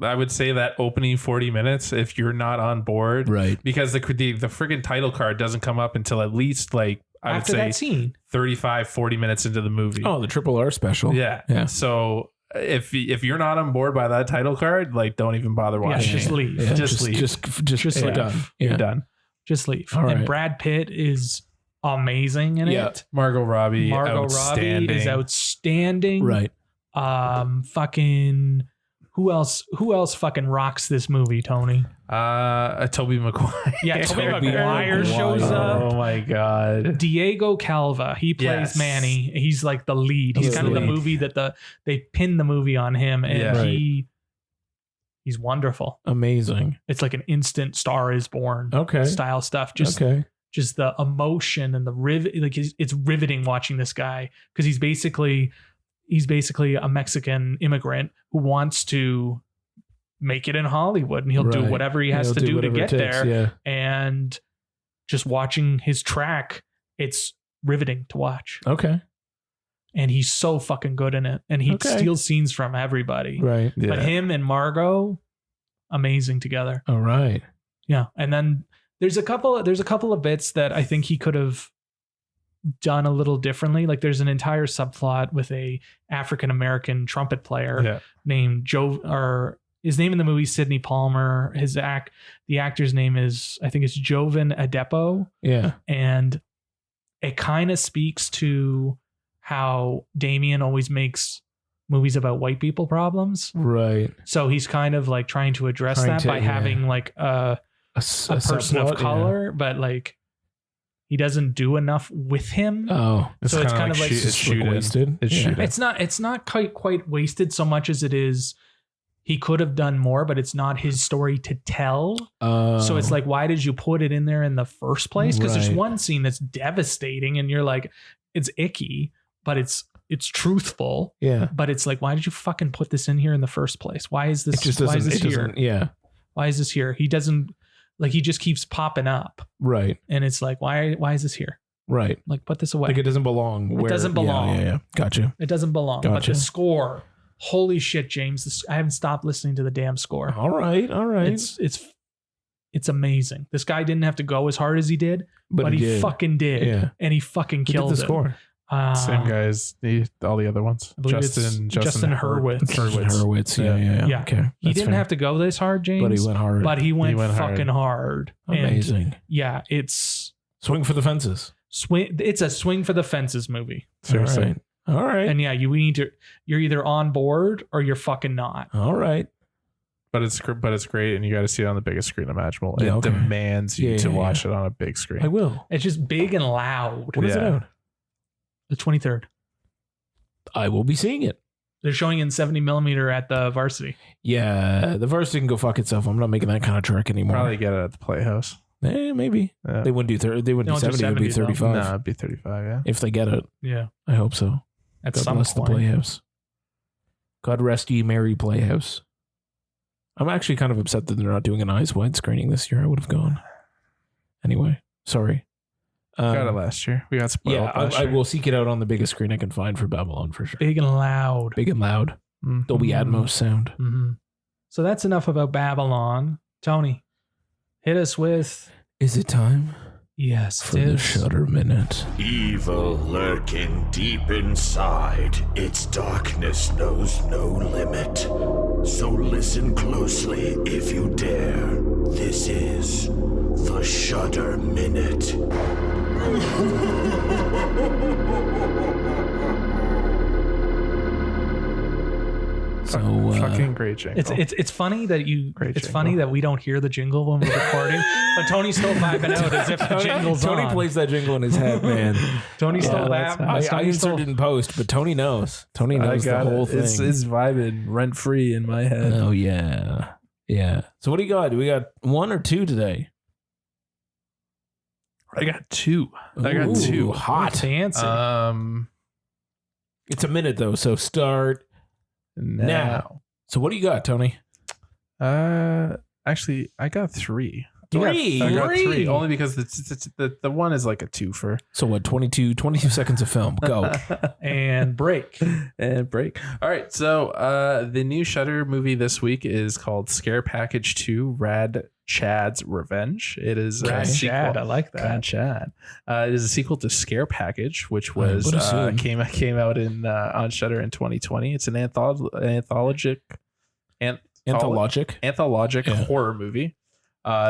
I would say that opening 40 minutes, if you're not on board, right. Because the friggin' title card doesn't come up until at least like, I after would say that scene, 35, 40 minutes into the movie. Oh, the R special. Yeah. So if you're not on board by that title card, like don't even bother watching. Just leave. Yeah, just leave. Just leave. done. You're done. Just leave. All right. And Brad Pitt is amazing in it. Margot Robbie is outstanding. Right. Fucking who else fucking rocks this movie, Tony? Tobey Maguire. Yeah, Tobey Maguire shows up. Oh my god. Diego Calva, he plays Manny. He's like the lead. He's kind of the movie that they pin the movie on him, and he's wonderful. Amazing. It's like an instant Star is Born style stuff. Just the emotion and the like it's riveting watching this guy because he's basically a Mexican immigrant who wants to make it in Hollywood, and he'll do whatever he has to do to get there. Yeah. And just watching his track, it's riveting to watch. Okay. And he's so fucking good in it. And he steals scenes from everybody. Right. Yeah. But him and Margot, amazing together. All right. Yeah. And then there's a couple of bits that I think he could have done a little differently. Like there's an entire subplot with a African-American trumpet player named Joe, or his name in the movie is Sidney Palmer. The actor's name is, I think it's Jovan Adepo. Yeah. And it kind of speaks to how Damien always makes movies about white people problems. Right. So he's kind of like trying to address that by having like a person of color, but like he doesn't do enough with him. Oh, so it's kind of like it's wasted. It's not quite wasted so much as it is. He could have done more, but it's not his story to tell. So it's like, why did you put it in there in the first place? Because there's one scene that's devastating, and you're like, it's icky, but it's truthful. Yeah. But it's like, why did you fucking put this in here in the first place? Why is this? Why is this here? Yeah. Why is this here? He doesn't like. He just keeps popping up. Right. And it's like, why is this here? Right. Like, put this away. Like it doesn't belong. It doesn't belong. Yeah. Gotcha. It doesn't belong. Gotcha. But the score. Holy shit, James! I haven't stopped listening to the damn score. All right. It's amazing. This guy didn't have to go as hard as he did, but he fucking did. And he fucking killed the score. Same guy as all the other ones. Justin Hurwitz. Hurwitz. Yeah. Okay. He didn't have to go this hard, James. But he went hard. But he went fucking hard. Amazing. And yeah, it's swing for the fences. It's a swing for the fences movie. Seriously. All right. And yeah, you're either on board or you're fucking not. All right. But it's great, and you got to see it on the biggest screen imaginable. It demands you to watch it on a big screen. I will. It's just big and loud. When is it out? The 23rd. I will be seeing it. They're showing in 70 millimeter at the Varsity. Yeah, the Varsity can go fuck itself. I'm not making that kind of trek anymore. Probably get it at the Playhouse. Maybe. Yeah. They wouldn't do 30. They wouldn't do 70. It would be 35. No, it'd be 35. Yeah. If they get it. Yeah. I hope so. At God some bless point. the Playhouse. God rest ye merry Playhouse. I'm actually kind of upset that they're not doing an eyes wide screening this year. I would have gone. Anyway, sorry. Got it last year. We got spoiled. Yeah, I will seek it out on the biggest screen I can find for Babylon for sure. Big and loud. Big and loud. Mm-hmm. Dolby Atmos sound. Mm-hmm. So that's enough about Babylon. Tony, hit us with... Is it time? Yes, for the Shutter Minute. Evil lurking deep inside, its darkness knows no limit. So listen closely if you dare. This is the Shutter Minute. So fucking great jingle. It's funny that funny that we don't hear the jingle when we're recording, but Tony's still vibing out as if the jingle's on. Tony plays that jingle in his head, man. Tony stole that. I inserted in post, but Tony knows. Tony knows the whole thing. It's vibing rent free in my head. Oh yeah. Yeah. So what do you got? Do we got 1 or 2 today? I got 2. Ooh, hot. Fancy. It's a minute though, so start now. So what do you got, Tony? Actually, I got 3. Three. I got 3 only because the one is like a twofer. So what? 22 seconds of film. Go. And break. All right. So the new Shudder movie this week is called Scare Package 2: Rad Chad's Revenge. It is Rad Chad. I like that. Rad Chad. It is a sequel to Scare Package, which was came out in on Shudder in 2020. It's an anthologic horror movie.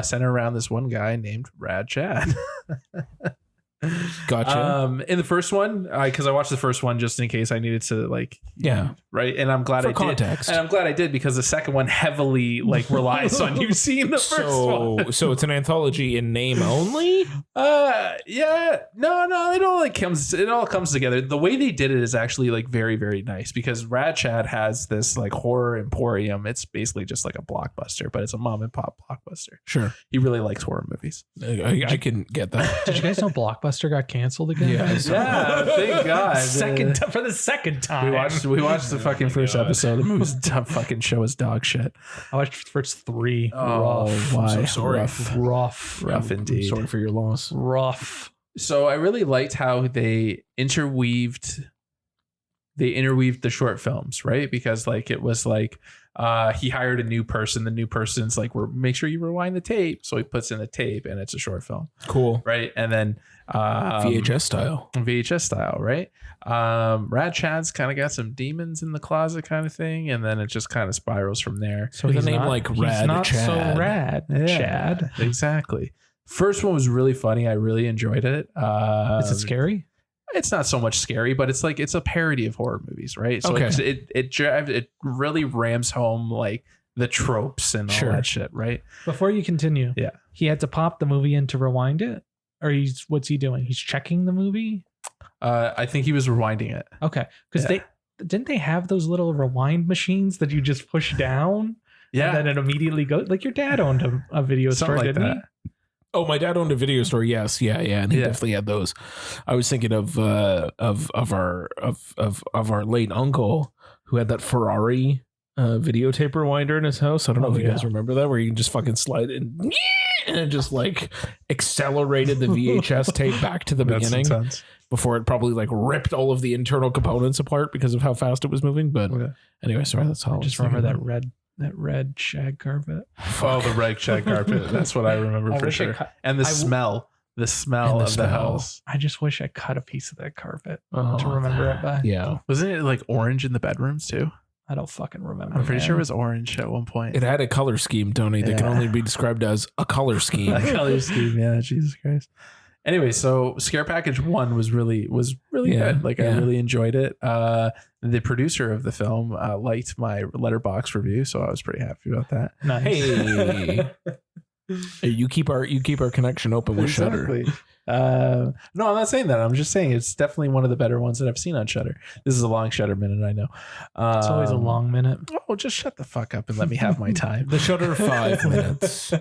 Centered around this one guy named Rad Chad. Gotcha. In the first one, because I watched the first one just in case I needed to right. And I'm glad I did. And I'm glad I did because the second one heavily relies on you seeing the first one. So it's an anthology in name only. Yeah, no, it all comes together. The way they did it is actually very, very nice because Rad Chad has this horror emporium. It's basically just like a Blockbuster, but it's a mom and pop Blockbuster. Sure, he really likes horror movies. I can get that. Did you guys know Blockbuster got canceled again? Yeah, thank God. For the second time. We watched the fucking first episode. The movie's fucking show is dog shit. I watched the first 3. Oh, why? I'm so sorry. Rough indeed. I'm sorry for your loss. Rough. So I really liked how they interweaved the short films, right? Because it was he hired a new person. The new person's make sure you rewind the tape. So he puts in the tape and it's a short film. Cool. Right. And then VHS style, right? Rad Chad's kind of got some demons in the closet kind of thing. And then it just kind of spirals from there. So the name Rad Chad. So rad. Yeah, Chad. Exactly. First one was really funny. I really enjoyed it. Is it scary? It's not so much scary, but it's it's a parody of horror movies, right? So it really rams home the tropes and all that shit, right? Before you continue, he had to pop the movie in to rewind it, or what's he doing? He's checking the movie. I think he was rewinding it. Okay, because they have those little rewind machines that you just push down, and then it immediately goes. Your dad owned a video store, didn't he? Oh, my dad owned a video store. Yes, and he definitely had those. I was thinking of our late uncle who had that Ferrari videotape rewinder in his house. I don't know if you guys remember that, where you can just fucking slide it and it just accelerated the VHS tape back to the beginning before it probably ripped all of the internal components apart because of how fast it was moving. But anyway, sorry, that's all. I just remember that red shag carpet. Oh, the red shag carpet. That's what I remember for sure. And the smell of the house. I just wish I cut a piece of that carpet to remember it by. Yeah. Wasn't it orange in the bedrooms too? I don't fucking remember. I'm pretty sure it was orange at one point. It had a color scheme, Tony, that can only be described as a color scheme. A color scheme, yeah. Jesus Christ. Anyway, so Scare Package 1 was really good. I really enjoyed it. The producer of the film liked my Letterboxd review, so I was pretty happy about that. Nice. Hey, you keep our connection open with Shudder. No, I'm not saying that. I'm just saying it's definitely one of the better ones that I've seen on Shudder. This is a long Shudder minute, I know. It's always a long minute. Oh, just shut the fuck up and let me have my time. The Shudder 5 minutes.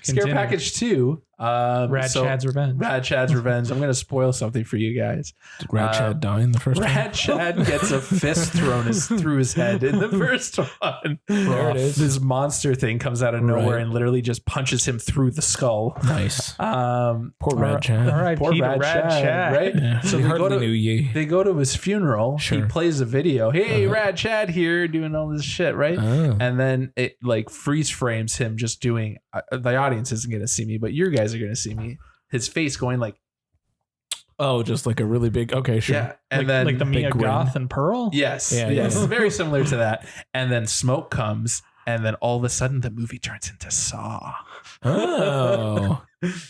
Scare Package 2. Rad Chad's Revenge. Rad Chad's Revenge. I'm going to spoil something for you guys. Did Rad Chad die in the first one? Rad Chad gets a fist thrown through his head in the first one. There it is. This monster thing comes out of nowhere and literally just punches him through the skull. Nice. Poor Rad Chad. All right, poor Rad Chad, right? Yeah. So they go to his funeral. Sure. He plays a video. Hey, Rad Chad here doing all this shit, right? Oh. And then it freeze frames him just doing. The audience isn't going to see me, but you guys are going to see me. His face going just a really big. Okay, sure. Yeah, and then the Mia Goth and Pearl. Yes, yes, very similar to that. And then smoke comes, and then all of a sudden the movie turns into Saw. Oh,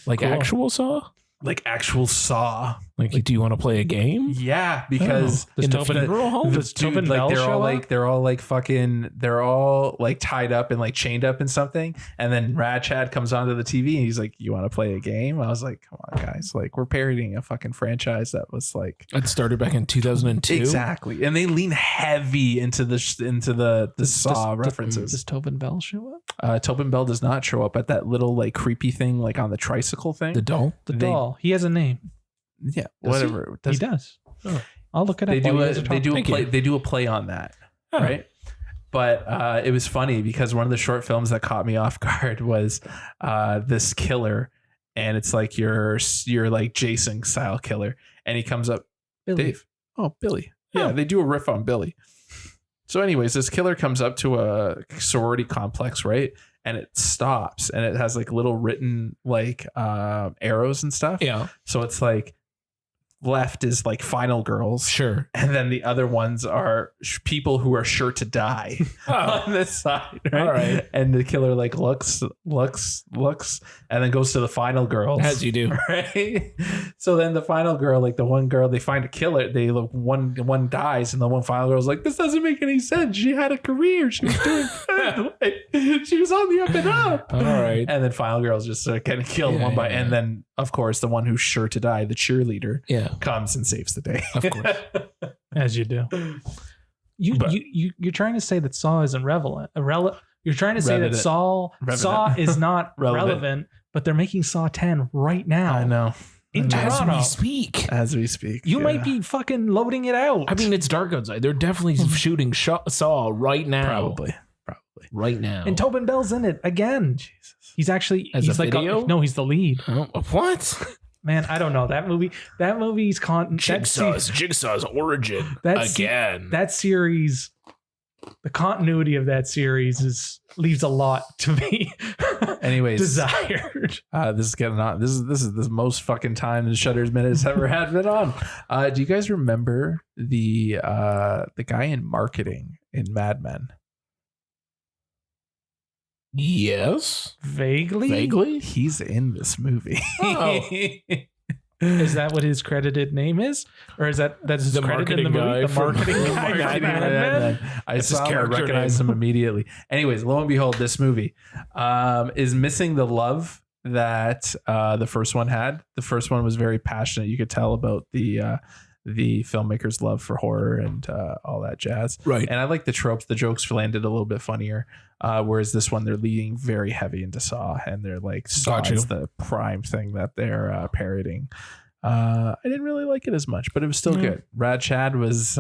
cool. Actual Saw. Like actual Saw. Like, do you want to play a game? Yeah, because Does Tobin Bell show up? they're all like fucking, they're all like tied up and like chained up in something, and then Rad Chad comes onto the TV and he's like, "You want to play a game?" I was like, "Come on, guys! Like, we're parodying a fucking franchise that was like It started back in 2002. exactly," and they lean heavy into the Saw references. Does Tobin Bell show up? Tobin Bell does not show up at that little like creepy thing like on the tricycle thing. The doll. The doll. He has a name. Yeah, Does whatever. He does. Oh, I'll look it up. They do while you a, guys are they do a talking. play. They do a play on that, right? But it was funny because one of the short films that caught me off guard was this killer, and it's like your like Jason style killer, and he comes up, Billy. Dave. Oh, Billy. Yeah, they do a riff on Billy. So, anyways, this killer comes up to a sorority complex, right? And it stops, and it has like little written like arrows and stuff. Yeah. So it's like left is like final girls. Sure. And then the other ones are people who are sure to die on this side. Right? All right. And the killer like looks, and then goes to the final girls. As you do. Right. So then the final girl, like the one girl, they find a killer. They look, one dies, and the one final girl's like, this doesn't make any sense. She had a career. She was doing good. Like, she was on the up and up. All right. And then final girls just getting killed one by, and then of course the one who's sure to die, the cheerleader, comes and saves the day. Of course. As you do. You're trying to say that Saw isn't relevant. You're trying to say that Saw is not relevant, but they're making Saw 10 right now. I know. In Toronto. As we speak. You might be fucking loading it out. I mean, it's dark outside. They're definitely shooting Saw right now. Probably. Right now. And Tobin Bell's in it again. Jesus. He's actually As he's a like video? no, he's the lead. Oh, what? Man, I don't know. That movie's Jigsaw's origin again. That series, the continuity of that series leaves a lot to be anyways desired. This is getting on. This is the most fucking time the Shutter's Minutes ever had been on. Do you guys remember the guy in marketing in Mad Men? Yes. Vaguely? He's in this movie. Oh. Is that what his credited name is? Or is that's his The credit in the marketing movie? guy The marketing from- guy. Marketing from Mad Mad Men? Men. I That's his saw him, I character recognized name. him immediately. Anyways, lo and behold, this movie is missing the love that the first one had. The first one was very passionate. You could tell about the filmmaker's love for horror and all that jazz. Right. And I like the tropes. The jokes landed a little bit funnier. Whereas this one, they're leaning very heavy into Saw, and they're like, Saw is the prime thing that they're parodying. I didn't really like it as much, but it was still good. Rad Chad was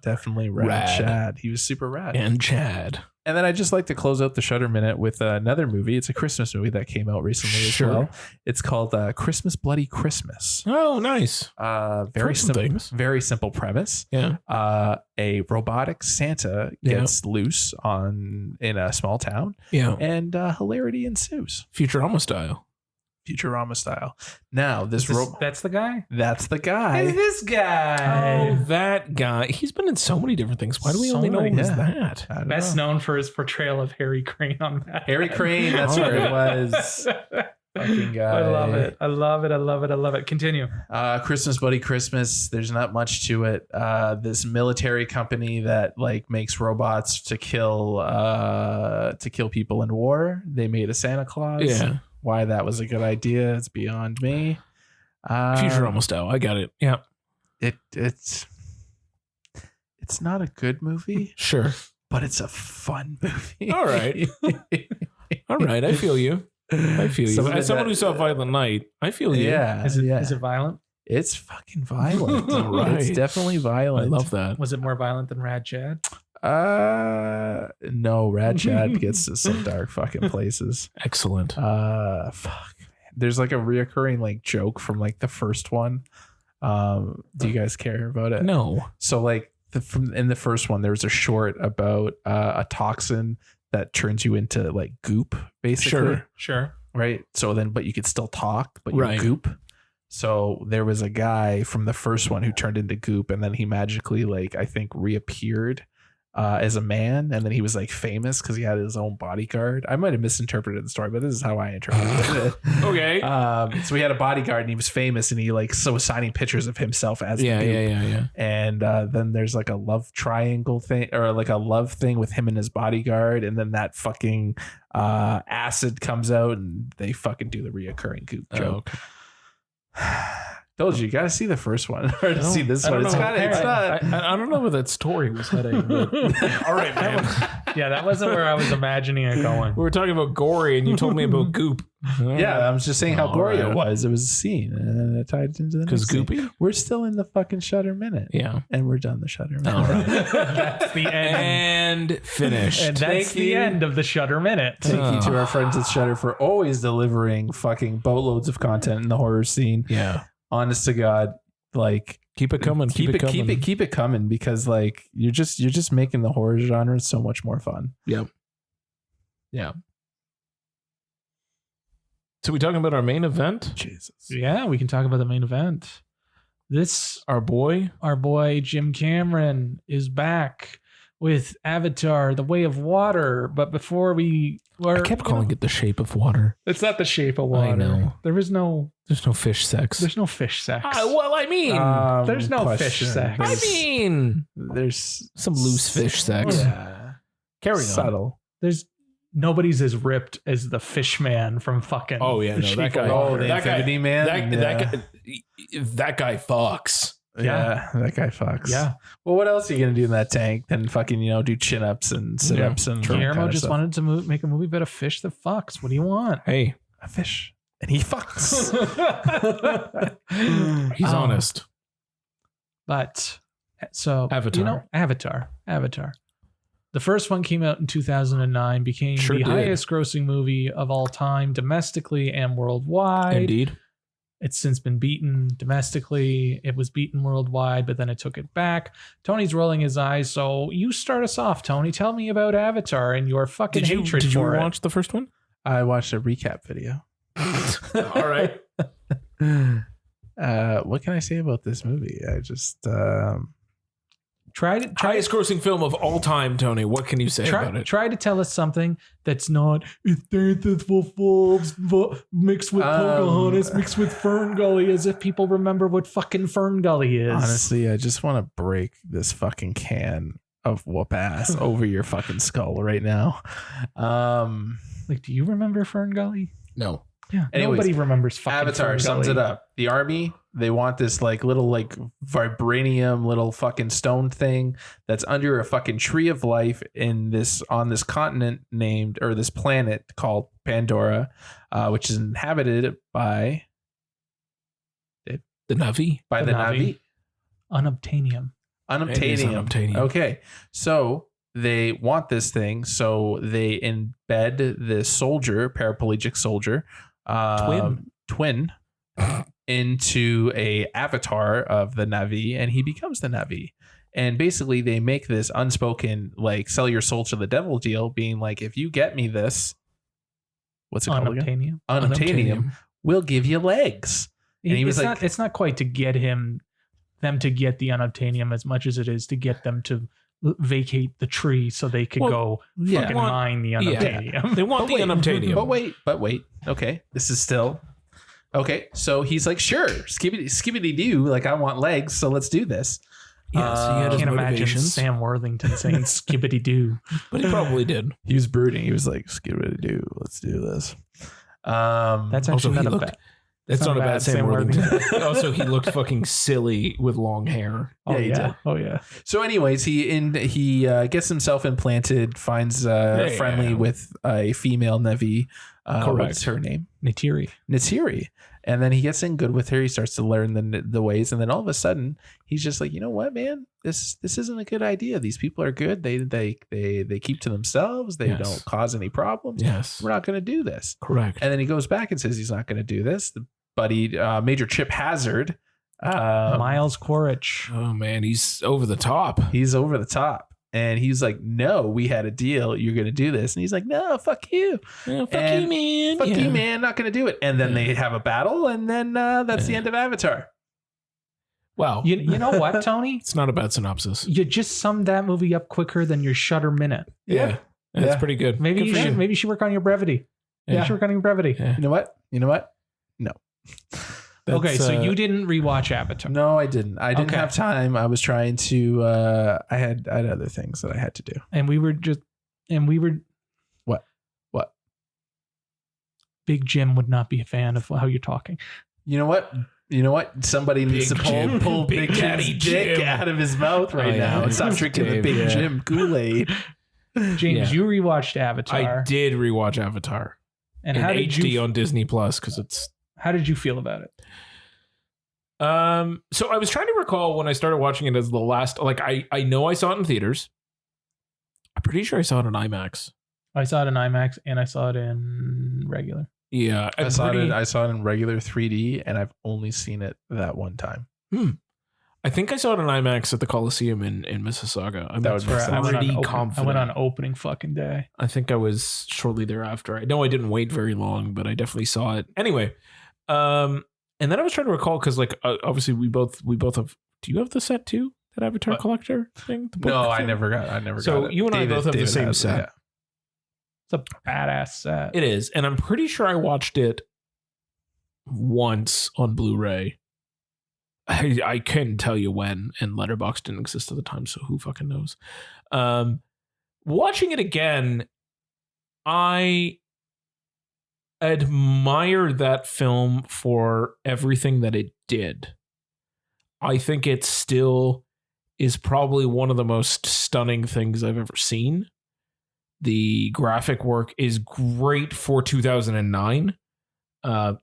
definitely Rad Chad. He was super rad. And Chad. And then I just like to close out the Shutter Minute with another movie. It's a Christmas movie that came out recently as well. It's called Christmas Bloody Christmas. Oh, nice. Very simple premise. Yeah. A robotic Santa gets loose in a small town. Yeah. And hilarity ensues. Futurama style. Now That's the guy? That's the guy. It's this guy. Oh, that guy. He's been in so many different things. Why do we only know him as that? Best known for his portrayal of Harry Crane on that. Harry Crane, that's where it was. Fucking guy. I love it. Continue. Christmas Bloody Christmas. There's not much to it. This military company that like makes robots to kill people in war. They made a Santa Claus. Yeah. Why that was a good idea, it's beyond me. Futurama style. I got it. Yeah. It's not a good movie. Sure. But it's a fun movie. All right. All right. I feel you. As someone who saw Violent Night, I feel you. Yeah. Is it violent? It's fucking violent. All right. It's definitely violent. I love that. Was it more violent than Rad Chad? No, Rad Chad gets to some dark fucking places. Excellent. Fuck. There's like a reoccurring like joke from like the first one. Do you guys care about it? No. So like in the first one, there was a short about a toxin that turns you into like goop, basically. Sure. Right. So then, but you could still talk, but you're goop. So there was a guy from the first one who turned into goop, and then he magically, like, I think reappeared as a man, and then he was like famous because he had his own bodyguard. I might have misinterpreted the story, but this is how I interpreted it. Okay. So he had a bodyguard and he was famous, and he like was signing pictures of himself as the Goop. Yeah. And then there's like a love triangle thing, or like a love thing with him and his bodyguard, and then that fucking acid comes out and they fucking do the reoccurring Goop joke. Okay. Told you gotta see the first one or to see this one. It's not. I don't know where that story was heading. But all right, man. That wasn't where I was imagining it going. We were talking about gory, and you told me about Goop. Yeah, I was just saying how gory right. it was. It was a scene, and then it tied into the because next Goopy. scene. We're still in the fucking Shutter Minute. Yeah, and we're done the Shutter Minute. All right. That's the end. And finished. And that's the end of the Shutter Minute. Thank you to our friends at Shutter for always delivering fucking boatloads of content in the horror scene. Yeah, honest to God, like keep it coming. Keep it coming, because like you're just making the horror genre so much more fun. Yep. Yeah. So we talking about our main event? Jesus. Yeah, we can talk about the main event. Our boy Jim Cameron is back with Avatar: The Way of Water. But before I kept calling it The Shape of Water. It's not The Shape of Water. I know. There's no fish sex. There's no fish sex. Well, I mean, there's no fish sex. There's some loose fish sex. Yeah. Carry on. Subtle. Nobody's as ripped as the fish man from fucking. Oh yeah, no, that guy. Oh, the Infinity Man. That guy fucks. Yeah, that guy fucks. Yeah. Well, what else are you gonna do in that tank than fucking do chin ups and sit ups and Guillermo just wanted to make a movie about a fish that fucks. What do you want? Hey, a fish, and he fucks. He's honest. But so Avatar. Avatar. The first one came out in 2009, became the highest grossing movie of all time, domestically and worldwide. Indeed. It's since been beaten domestically. It was beaten worldwide, but then it took it back. Tony's rolling his eyes. So you start us off, Tony. Tell me about Avatar and your fucking hatred for it. Did you watch the first one? I watched a recap video. All right. What can I say about this movie? I just highest grossing film of all time, Tony. What can you say about it? Try to tell us something that's not it's Dances for Wolves mixed with Pocahontas mixed with Fern Gully, as if people remember what fucking Fern Gully is. Honestly, I just want to break this fucking can of whoop ass over your fucking skull right now. Like, do you remember Fern Gully? No. Yeah. Anyways, nobody remembers fucking Avatar Fern sums Gully. it up. The army, they want this like little like vibranium little fucking stone thing that's under a fucking tree of life on this continent named, or this planet called Pandora, which is inhabited by the Na'vi. By the Na'vi. Unobtainium. Okay. So they want this thing, so they embed this soldier, paraplegic soldier, twin into a avatar of the Na'vi, and he becomes the Na'vi. And basically they make this unspoken like sell your soul to the devil deal, being like, if you get me this, what's it called again? Unobtainium, we'll give you legs. And he was like, it's not quite to get them to get the unobtainium as much as it is to get them to vacate the tree so they could go fucking mine the unobtainium. Yeah. They want the unobtainium. But wait. Okay, this is still okay. So he's like, sure, skibbity doo. Like, I want legs, so let's do this. Yes, I can't imagine Sam Worthington saying skibbity doo, but he probably did. He was brooding. He was like, skibbity doo, let's do this. That's actually not a bad. That's not a bad Sam Worthington. Also, he looked fucking silly with long hair. Yeah, he did. Oh yeah. So, anyways, he gets himself implanted, finds friendly with a female Na'vi. Correct. What's her name? Neytiri. And then he gets in good with her. He starts to learn the ways, and then all of a sudden, he's just like, you know what, man, this isn't a good idea. These people are good. They keep to themselves. They don't cause any problems. Yes, we're not going to do this. Correct. And then he goes back and says he's not going to do this. The buddy, Major Chip Hazard, Miles Quaritch. Oh man, he's over the top. And he's like, no, we had a deal. You're going to do this. And he's like, no, fuck you. Fuck you, man. Fuck you, man. Not going to do it. And then they have a battle. And then that's the end of Avatar. Wow. You know what, Tony? It's not a bad synopsis. You just summed that movie up quicker than your Shutter Minute. Yeah. That's pretty good. Maybe you should work on your brevity. Yeah. You should work on your brevity. Yeah. You know what? No. Okay, so you didn't rewatch Avatar. No, I didn't. I didn't have time. I was trying to I had other things that I had to do. And we were What? Big Jim would not be a fan of how you're talking. You know what? Somebody needs to pull Big Jim's dick out of his mouth right now and stop drinking the Big Jim Kool-Aid. James, you rewatched Avatar. I did rewatch Avatar. And in HD on Disney Plus because it's. How did you feel about it? So I was trying to recall when I started watching it as the last. Like I know I saw it in theaters. I'm pretty sure I saw it in IMAX. I saw it in IMAX and I saw it in regular. Yeah, I saw it in regular 3D, and I've only seen it that one time. I think I saw it in IMAX at the Coliseum in Mississauga. That was pretty confident. I went on opening fucking day. I think I was shortly thereafter. I know I didn't wait very long, but I definitely saw it. Anyway, and then I was trying to recall because, like, obviously we both have. Do you have the set too? That Avatar collector thing? No, I never got it. So you and I both have the same set. Yeah. It's a badass set. It is, and I'm pretty sure I watched it once on Blu-ray. I couldn't tell you when, and Letterboxd didn't exist at the time, so who fucking knows? Watching it again, I admire that film for everything that it did. I think it still is probably one of the most stunning things I've ever seen. The graphic work is great for 2009.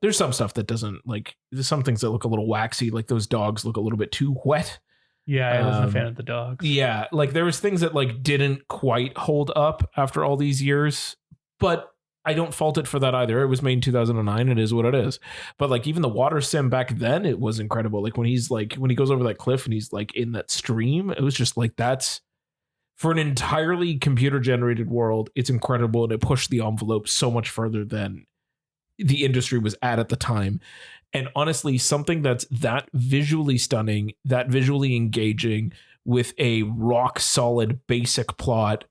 There's some stuff that doesn't, like, there's some things that look a little waxy, like those dogs look a little bit too wet. Yeah, I wasn't a fan of the dogs. Yeah, like there was things that like didn't quite hold up after all these years, but I don't fault it for that either. It was made in 2009. It is what it is. But like even the water sim back then, it was incredible. Like when he goes over that cliff and he's like in that stream, it was just like, that's for an entirely computer generated world. It's incredible. And it pushed the envelope so much further than the industry was at the time. And honestly, something that's that visually stunning, that visually engaging with a rock solid basic plot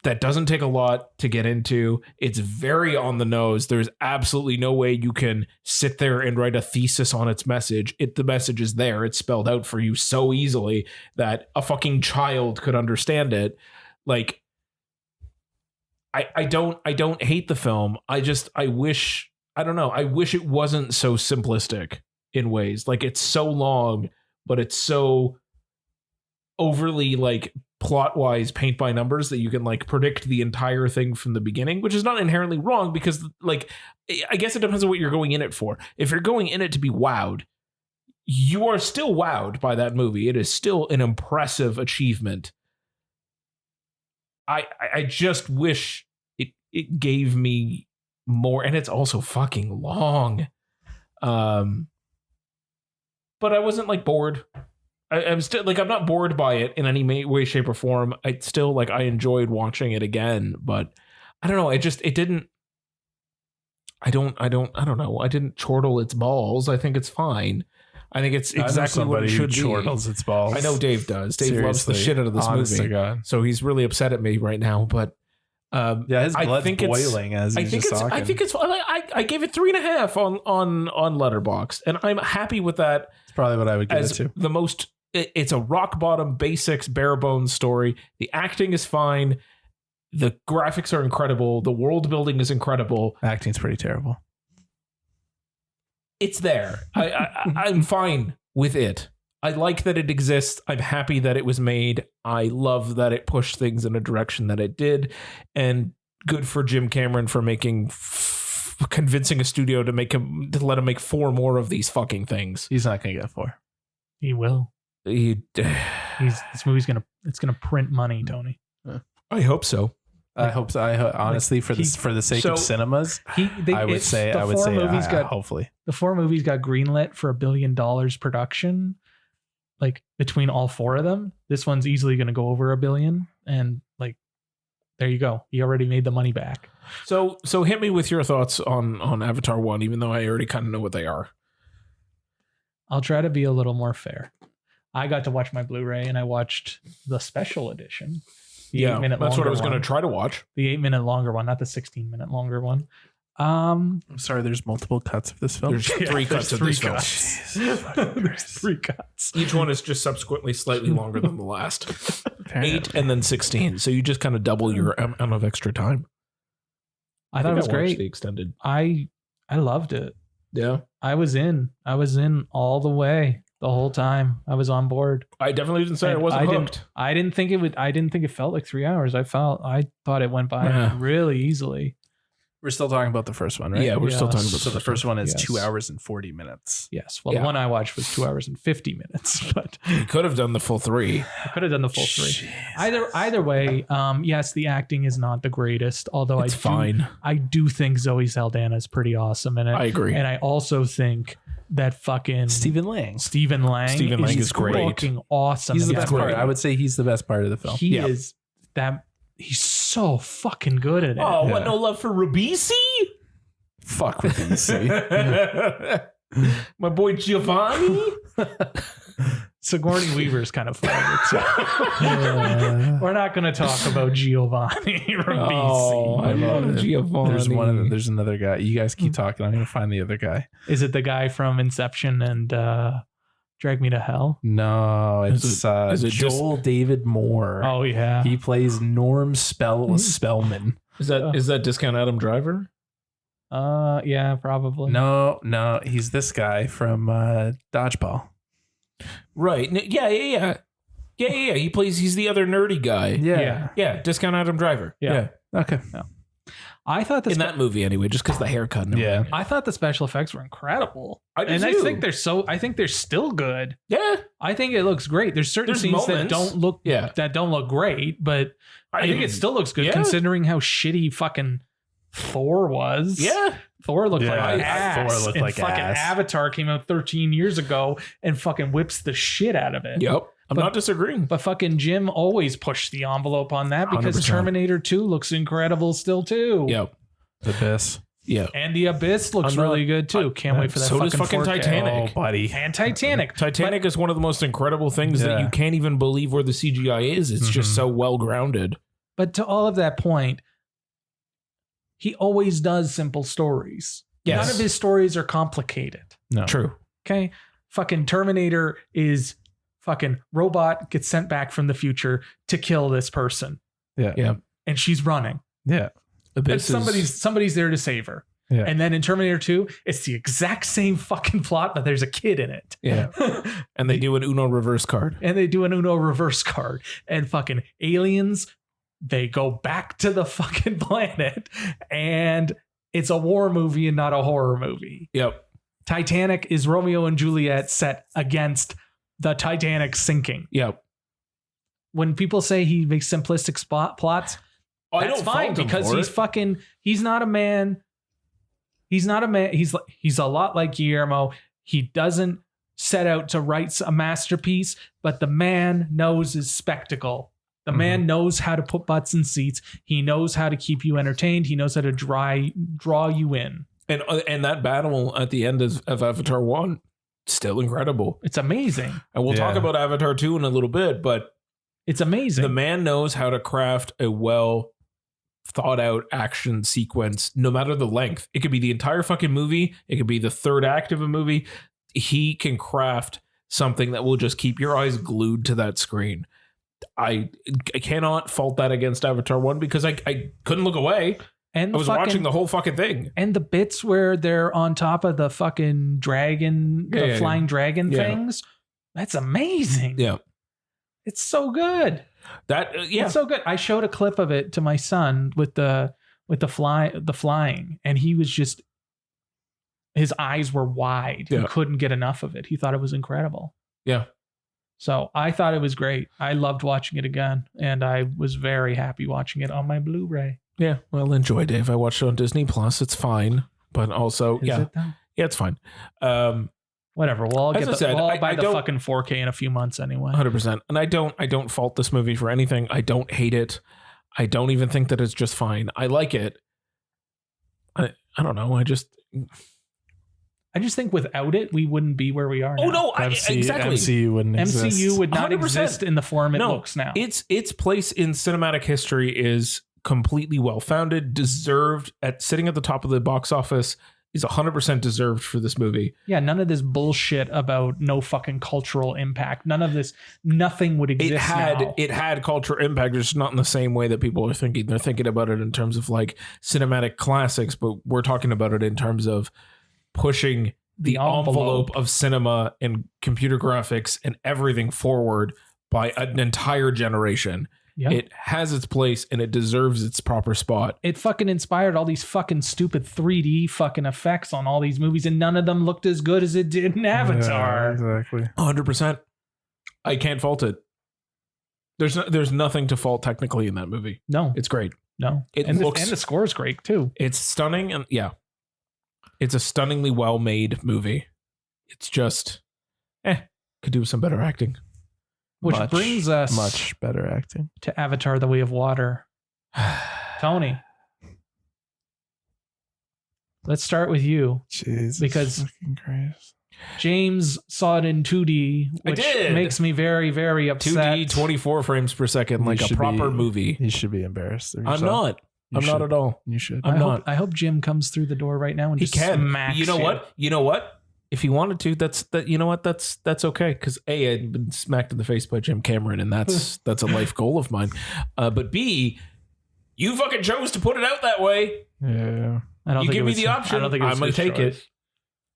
that doesn't take a lot to get into. It's very on the nose. There's absolutely no way you can sit there and write a thesis on its message. The message is there. It's spelled out for you so easily that a fucking child could understand it. Like, I don't hate the film. I wish it wasn't so simplistic in ways. Like, it's so long, but it's so overly like plot wise paint by numbers that you can like predict the entire thing from the beginning, which is not inherently wrong because like, I guess it depends on what you're going in it for. If you're going in it to be wowed, you are still wowed by that movie. It is still an impressive achievement. I just wish it gave me more, and it's also fucking long. But I wasn't like bored. I'm still like, I'm not bored by it in any way, shape, or form. I still like, I enjoyed watching it again, but I don't know. I don't know. I didn't chortle its balls. I think it's fine. I think it's exactly what it should be. Chortles its balls. I know Dave does. Dave loves the shit out of this movie. So he's really upset at me right now, but his blood's boiling as he's just talking. I think it's. I gave it 3.5 on Letterboxd, and I'm happy with that. It's probably what I would give it to. The most. It's a rock bottom basics, bare bones story. The acting is fine. The graphics are incredible. The world building is incredible. Acting's pretty terrible. It's there. I'm fine with it. I like that it exists. I'm happy that it was made. I love that it pushed things in a direction that it did. And good for Jim Cameron for convincing a studio to let him make 4 more of these fucking things. He's not going to get 4. He will. This movie's gonna print money, Tony. I hope so. I hope so. Honestly, for the sake of cinemas, I would say hopefully the 4 movies got greenlit for $1 billion production. Like between all 4 of them, this one's easily going to go over $1 billion, and like, there you go. He already made the money back. So hit me with your thoughts on Avatar 1, even though I already kind of know what they are. I'll try to be a little more fair. I got to watch my Blu-ray and I watched the special edition. The 8-minute that's what I was going to one. try to watch. The 8-minute longer one, not the 16-minute longer one. I'm sorry, there's multiple cuts of this film. There's three cuts of this film. There's 3 cuts. Each one is just subsequently slightly longer than the last. 8 and then 16. So you just kind of double your amount of extra time. I thought it was great. The extended. I loved it. Yeah. I was in all the way the whole time. I was on board. I definitely didn't say I wasn't hooked. I didn't think it felt like 3 hours. I thought it went by really easily. We're still talking about the first one, right? Yeah, we're still talking about the first one is 2 hours and 40 minutes. Yes. Well, the one I watched was 2 hours and 50 minutes, but you could have done the full 3. I could have done the full 3. Either way, yes, the acting is not the greatest, although it's fine. I do think Zoe Saldana is pretty awesome in it. I agree. And I also think that fucking Stephen Lang is great. Fucking awesome. He's the best part. I would say he's the best part of the film. He is that. He's so fucking good at it. Oh, what? No love for Ribisi? Fuck Ribisi. My boy Giovanni. Sigourney Weaver is kind of fun. We're not going to talk about Giovanni Ribisi. Oh, I love Giovanni. There's another guy. You guys keep talking. I'm going to find the other guy. Is it the guy from Inception and Drag Me to Hell? No, it's Joel David Moore. Oh yeah, he plays Norm Spellman. Is that Discount Adam Driver? Yeah, probably. No, he's this guy from Dodgeball. Right. Yeah. He's the other nerdy guy. Yeah. Discount Adam Driver. Yeah. Okay. Yeah. I thought that movie anyway, just because the haircut. Yeah. I thought the special effects were incredible. I think they're still good. Yeah. I think it looks great. There's certain scenes that don't look great, but I think it still looks good considering how shitty fucking Thor was. Yeah. Thor looked like ass. Thor looked like fucking ass. Avatar came out 13 years ago and fucking whips the shit out of it. Yep. I'm not disagreeing. But fucking Jim always pushed the envelope on that because 100%. Terminator 2 looks incredible still too. Yep. The Abyss. Yeah. And the Abyss looks really good too. Can't wait for that. So does fucking 4K. Titanic. Oh, buddy. And Titanic. Titanic is one of the most incredible things that you can't even believe where the CGI is. It's just so well grounded. But to all of that point, he always does simple stories. Yes. None of his stories are complicated. No. True. Okay. Fucking Terminator is fucking robot gets sent back from the future to kill this person. Yeah. And she's running. Yeah. And somebody's there to save her. Yeah. And then in Terminator 2, it's the exact same fucking plot, but there's a kid in it. Yeah. And they do an Uno reverse card. And fucking aliens, they go back to the fucking planet and it's a war movie and not a horror movie. Yep. Titanic is Romeo and Juliet set against the Titanic sinking. Yep. When people say he makes simplistic plots, that's fine because he's not a man. He's not a man. He's a lot like Guillermo. He doesn't set out to write a masterpiece, but the man knows his spectacle. The man knows how to put butts in seats. He knows how to keep you entertained. He knows how to draw you in. And that battle at the end of Avatar 1, still incredible. It's amazing. And we'll talk about Avatar 2 in a little bit, but it's amazing. The man knows how to craft a well thought out action sequence, no matter the length. It could be the entire fucking movie. It could be the third act of a movie. He can craft something that will just keep your eyes glued to that screen. I cannot fault that against Avatar 1 because I couldn't look away. And I was watching the whole fucking thing. And the bits where they're on top of the fucking dragon, flying dragon things, that's amazing. Yeah. It's so good. It's so good. I showed a clip of it to my son with the flying, and he was just, his eyes were wide. He couldn't get enough of it. He thought it was incredible. Yeah. So I thought it was great. I loved watching it again, and I was very happy watching it on my Blu-ray. Yeah, well, enjoy, Dave. I watched it on Disney Plus. It's fine, but also, Is it it's fine. Whatever. Well, I'll buy the fucking 4K in a few months anyway. 100%. And I don't fault this movie for anything. I don't hate it. I don't even think that it's just fine. I like it. I don't know. I just think without it, we wouldn't be where we are now. Oh no, exactly. MCU wouldn't exist. MCU would not 100%. exist in the form it looks now. Its place in cinematic history is completely well-founded, deserved, sitting at the top of the box office, is 100% deserved for this movie. Yeah, none of this bullshit about no fucking cultural impact. None of this, nothing would exist now. It had cultural impact, just not in the same way that people are thinking. They're thinking about it in terms of like cinematic classics, but we're talking about it in terms of pushing the envelope of cinema and computer graphics and everything forward by an entire generation. Yep. It has its place and it deserves its proper spot. It fucking inspired all these fucking stupid 3D fucking effects on all these movies, and none of them looked as good as it did in Avatar. Yeah, exactly. 100%. I can't fault it. There's nothing to fault technically in that movie. No. It's great. No. And the score is great too. It's stunning, and it's a stunningly well-made movie. It's just, could do some better acting. Which brings us much better acting to Avatar: The Way of Water. Tony, let's start with you. Jesus, because fucking Christ. James saw it in 2D, which makes me very, very upset. 2D, 24 frames per second, like a proper movie. You should be embarrassed. I'm not. I'm not at all. You should. I hope Jim comes through the door right now and just smacks you. You know what? If he wanted to, that's okay. Because A, I'd been smacked in the face by Jim Cameron, and that's a life goal of mine. But B, you fucking chose to put it out that way. Yeah. You give me the option. I'm going to take it.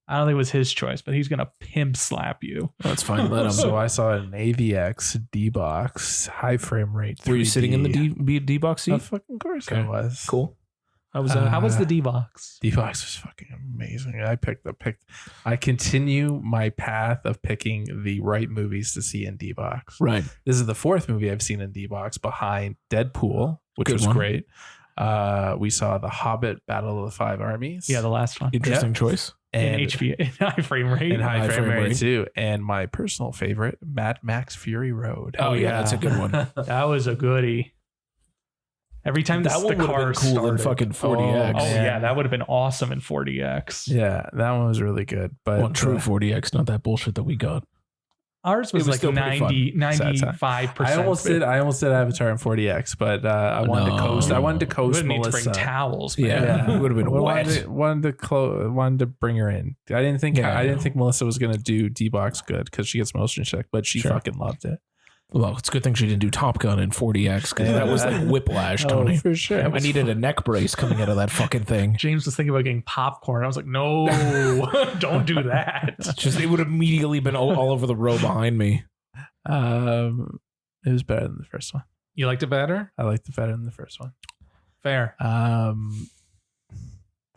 I don't think it was his choice, but he's going to pimp slap you. That's fine. Let him. So I saw an AVX D-Box, high frame rate 3D. Were you sitting in the D-Box seat? Of fucking course I was. Cool. How was the D-Box? D-Box was fucking amazing. I continue my path of picking the right movies to see in D-Box. Right. This is the fourth movie I've seen in D-Box behind Deadpool, which was great. We saw The Hobbit, Battle of the Five Armies. Yeah, the last one. Interesting choice. And in high frame rate. In high frame rate too. And my personal favorite, Mad Max Fury Road. Oh yeah, that's a good one. That was a goodie. Every time that one would have been cool in fucking 40X. Oh yeah, that would have been awesome in 40X. Yeah, that one was really good. But true 40X, not that bullshit that we got. Ours was like 95%. I almost did Avatar in 40X, but I wanted to coast. I wanted to coast Melissa. Bring towels, man. Yeah, it would have been wet. Wanted to bring her in. I didn't think Melissa was gonna do D-Box good because she gets motion sick, but she fucking loved it. Well, it's a good thing she didn't do Top Gun in 40X because that was like whiplash, Tony. For sure. I needed a neck brace coming out of that fucking thing. James was thinking about getting popcorn. I was like, no, don't do that. It would have immediately been all over the row behind me. It was better than the first one. You liked it better? I liked it better than the first one. Fair. The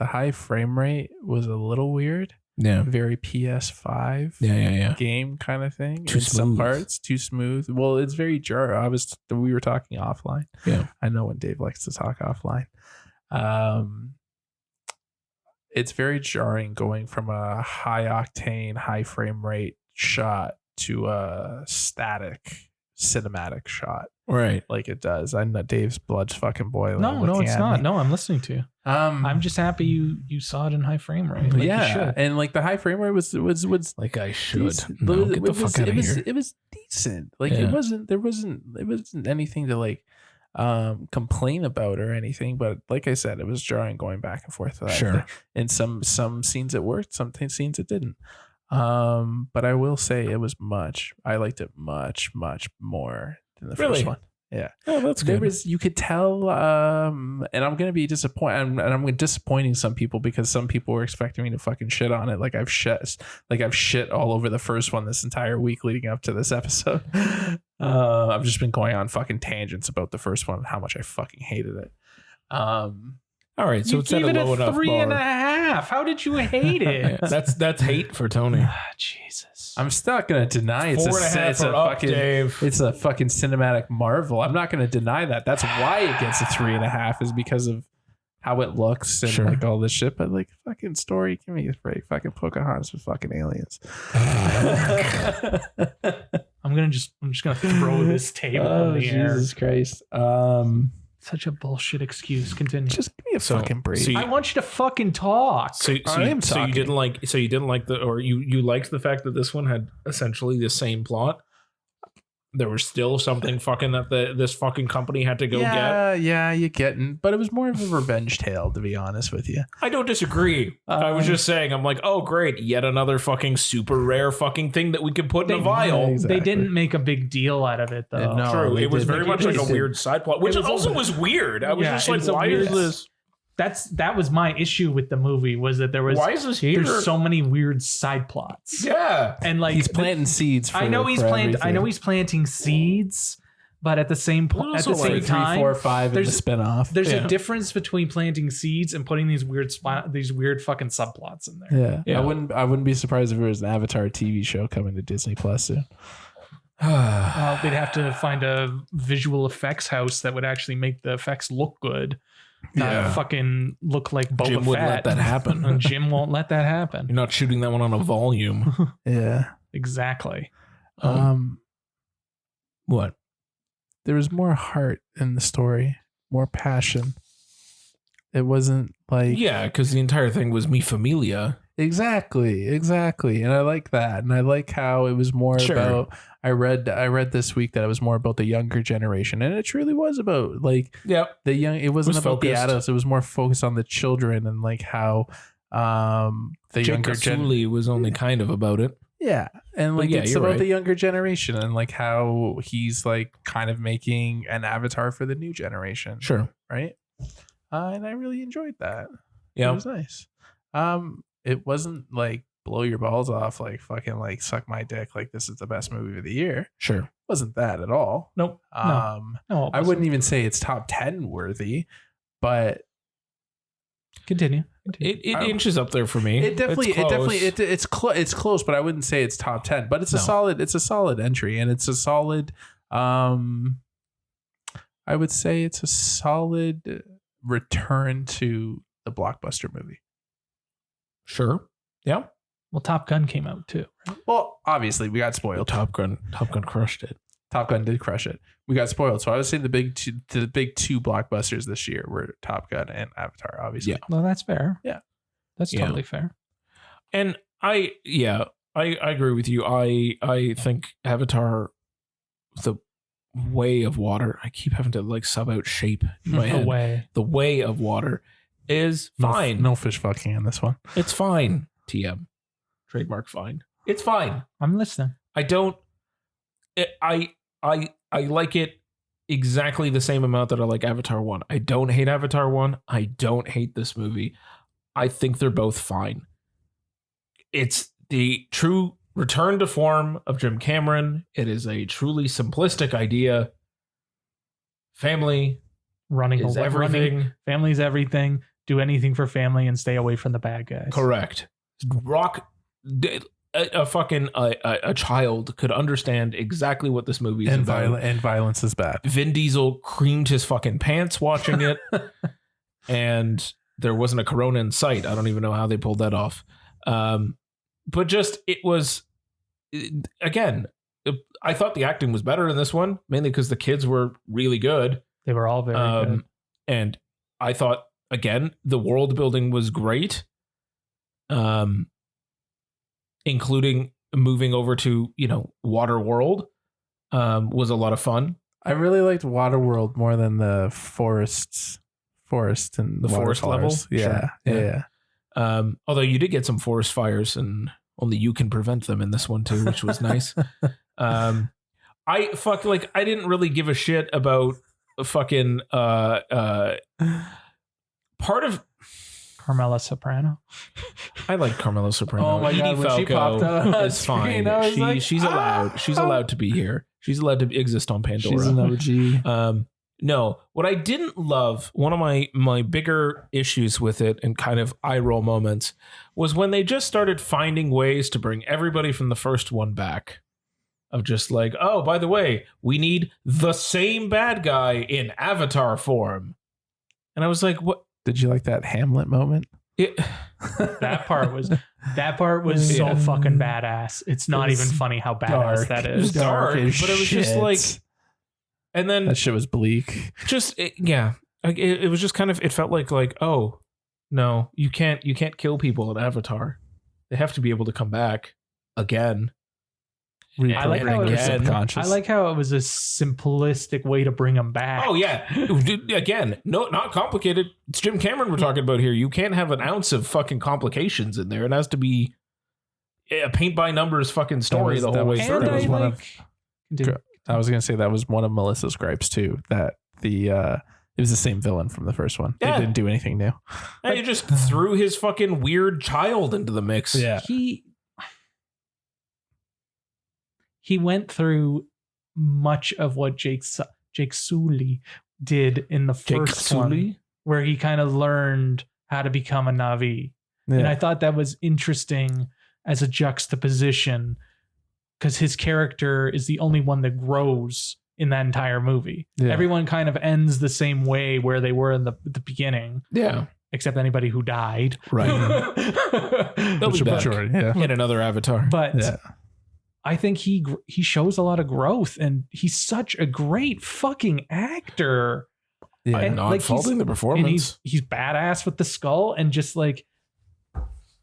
high frame rate was a little weird. Yeah. Very PS5 game kind of thing. Too in smooth. Some parts, too smooth. Well, it's very jarring. We were talking offline. Yeah. I know when Dave likes to talk offline. It's very jarring going from a high octane, high frame rate shot to a static cinematic shot. Right. Like it does. I know Dave's blood's fucking boiling. No, it's not. No, I'm listening to you. I'm just happy you saw it in high frame rate. Like yeah, you should. and like the high frame rate was like I should. No, get the fuck out of here. It was decent. Like it wasn't anything to like complain about or anything. But like I said, it was jarring going back and forth. Sure. And some scenes it worked, some scenes it didn't. But I will say I liked it much more than the first one. Yeah. Oh, that's good. You could tell, and I'm going to be disappointed. And I'm disappointing some people because some people were expecting me to fucking shit on it. Like I've shit all over the first one this entire week leading up to this episode. I've just been going on fucking tangents about the first one and how much I fucking hated it. All right, so it's at a low enough 3.5. How did you hate it? That's hate for Tony. Jesus. I'm still gonna deny it's 4.5 Dave. It's a fucking cinematic marvel. I'm not gonna deny that. That's why it gets a 3.5 is because of how it looks and like all this shit. But like fucking story, give me a break. Fucking Pocahontas with fucking aliens. I'm just gonna throw this table in the air. Jesus Christ. Such a bullshit excuse. Continue. Just give me a fucking break. I want you to fucking talk. So you didn't like you liked the fact that this one had essentially the same plot. There was still something fucking that this fucking company had to go get. Yeah, you getting, but it was more of a revenge tale, to be honest with you. I don't disagree. I was just saying, I'm like, oh great, yet another fucking super rare fucking thing that we could put in a vial. Exactly. They didn't make a big deal out of it though. No, true. It was very much like a weird side plot, which also was weird. I was just like, why is this? That was my issue with the movie, was that there was why is this here? There's so many weird side plots. Yeah, and like he's planting seeds. I know he's planting seeds, but at the same point, at the same time, 3, 4, 5 in the spinoff. There's a difference between planting seeds and putting these weird fucking subplots in there. Yeah. I wouldn't be surprised if there was an Avatar TV show coming to Disney Plus soon. Well, they'd have to find a visual effects house that would actually make the effects look good. Not fucking look like Boba Jim wouldn't let that happen. And Jim won't let that happen. You're not shooting that one on a volume. Yeah. Exactly. What? There was more heart in the story, more passion. It wasn't like... Yeah, because the entire thing was Mi Familia. Exactly. And I like that. And I like how it was more about... I read this week that it was more about the younger generation, and it truly was about like the young. It wasn't about the adults. It was more focused on the children and like how the younger generation was only kind of about it. Yeah, and like it's about the younger generation and like how he's like kind of making an avatar for the new generation. Sure, right? And I really enjoyed that. Yeah, it was nice. It wasn't like blow your balls off, like fucking like suck my dick, like this is the best movie of the year. Sure. Wasn't that at all. Nope. No, I wouldn't even say it's top 10 worthy, but continue. It inches up there for me. It's close, but I wouldn't say it's top 10, but it's a solid entry, and it's a solid I would say it's a solid return to the blockbuster movie. Sure. Yeah. Well, Top Gun came out too. Right? Well, obviously we got spoiled. Top Gun crushed it. Top Gun did crush it. We got spoiled. So I would say the big two blockbusters this year were Top Gun and Avatar, obviously. Yeah. Well, that's fair. Yeah. That's totally fair. And I agree with you. I think Avatar, the way of water, I keep having to like sub out shape in my head. The way of water is fine. No fish fucking in this one. It's fine. TM. Trademark fine. It's fine. I'm listening. I like it exactly the same amount that I like Avatar 1. I don't hate Avatar 1. I don't hate this movie. I think they're both fine. It's the true return to form of Jim Cameron. It is a truly simplistic idea. Family is everything. Family's everything. Do anything for family and stay away from the bad guys. Correct. A child could understand exactly what this movie is about. And violence is bad. Vin Diesel creamed his fucking pants watching it. And there wasn't a Corona in sight. I don't even know how they pulled that off. But just, it was, again, I thought the acting was better in this one, mainly because the kids were really good. They were all very good. And I thought, again, the world building was great. Including moving over to, Water World, was a lot of fun. I really liked Water World more than the forest and the forest level. Yeah. Sure. Yeah. Although you did get some forest fires, and only you can prevent them in this one too, which was nice. I didn't really give a shit about fucking part of Carmela Soprano. I like Carmela Soprano. Oh my God, when she popped up, it's fine. She's allowed to be here. She's allowed to exist on Pandora. She's an OG. No, what I didn't love, one of my bigger issues with it and kind of eye roll moments, was when they just started finding ways to bring everybody from the first one back. Of just like, oh, by the way, we need the same bad guy in Avatar form. And I was like, what? Did you like that Hamlet moment? That part was so fucking badass. It's not even funny how badass that is. It was dark, but it was just like, And then that shit was bleak. Just it was just kind of, it felt like, oh no, you can't kill people in Avatar. They have to be able to come back again. I like how it was a simplistic way to bring them back. Oh yeah, again, no, not complicated. It's Jim Cameron we're talking about here. You can't have an ounce of fucking complications in there. It has to be a paint by numbers fucking story the whole way through. I was gonna say that was one of Melissa's gripes too. That it was the same villain from the first one. Yeah. They didn't do anything new. And you just threw his fucking weird child into the mix. Yeah. He went through much of what Jake Sully did in the first one, where he kind of learned how to become a Na'vi. Yeah. And I thought that was interesting as a juxtaposition, because his character is the only one that grows in that entire movie. Yeah. Everyone kind of ends the same way where they were in the beginning. Yeah. Except anybody who died. Right. They'll be back in another Avatar. But I think he shows a lot of growth, and he's such a great fucking actor. Yeah, I'm not faulting the performance. He's badass with the skull, and just like,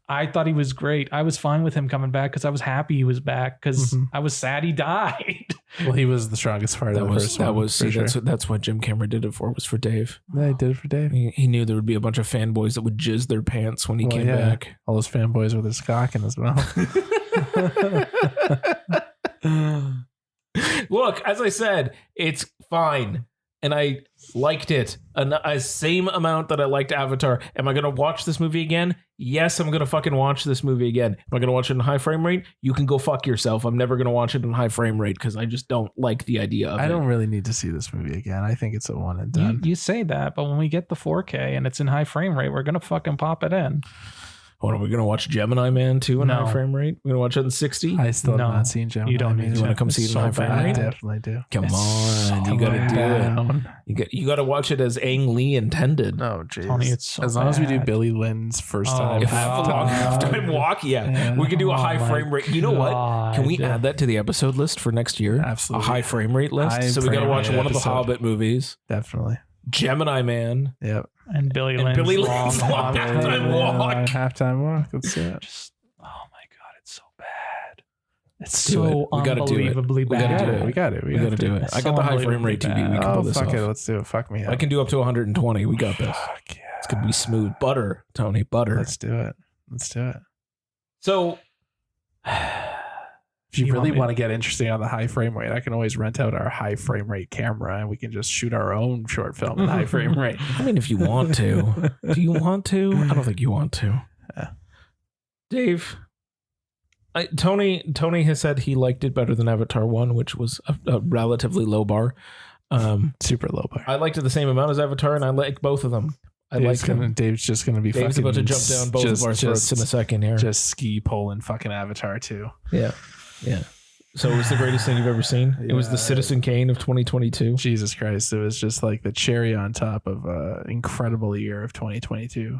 I thought he was great. I was fine with him coming back because I was happy he was back, because I was sad he died. Well, he was the strongest part of the first one. That's what Jim Cameron did it for, was for Dave. Yeah, he did it for Dave. He knew there would be a bunch of fanboys that would jizz their pants when he came back. All those fanboys with his cock in his mouth. Look, as I said, it's fine. And I liked it a same amount that I liked Avatar. Am I going to watch this movie again? Yes, I'm going to fucking watch this movie again. Am I going to watch it in high frame rate? You can go fuck yourself. I'm never going to watch it in high frame rate because I just don't like the idea of it. I don't really need to see this movie again. I think it's a one and done. You say that, but when we get the 4K and it's in high frame rate, we're going to fucking pop it in. What, are we going to watch Gemini Man 2 in high frame rate? We're going to watch it in 60? I still have not seen Gemini. You don't need to. Want to come see it in high frame rate? I definitely do. Come on. You got to do it. You got to watch it as Ang Lee intended. Oh, jeez. Tony, it's so as long as we do Billy Lynn's first time. Half-time walk, we can do a high frame rate. You know what? Can we add that to the episode list for next year? Absolutely. A high frame rate list? So we got to watch one of the Hobbit movies. Definitely. Gemini Man. Yep. And Billy Lynn's long halftime walk. Halftime walk. Let's see it. Oh my god, it's so bad. It's so unbelievably bad. We got it. We got to do it. I got the high frame rate TV. We can pull this off. Fuck it. Let's do it. Fuck me up. I can do up to 120. We got this. Fuck yeah. It's gonna be smooth. Butter, Tony. Butter. Let's do it. So, if you really want to get interesting on the high frame rate, I can always rent out our high frame rate camera and we can just shoot our own short film in high frame rate. I mean, if you want to. Do you want to? I don't think you want to. Yeah. Dave, Tony has said he liked it better than Avatar 1, which was a relatively low bar. Super low bar. I liked it the same amount as Avatar, and I like both of them. Dave's just going to be Dave's about to jump down both of our throats in a second here. Just ski pulling fucking Avatar 2. Yeah. Yeah. So it was the greatest thing you've ever seen. It was the Citizen Kane of 2022. Jesus Christ. It was just like the cherry on top of an incredible year of 2022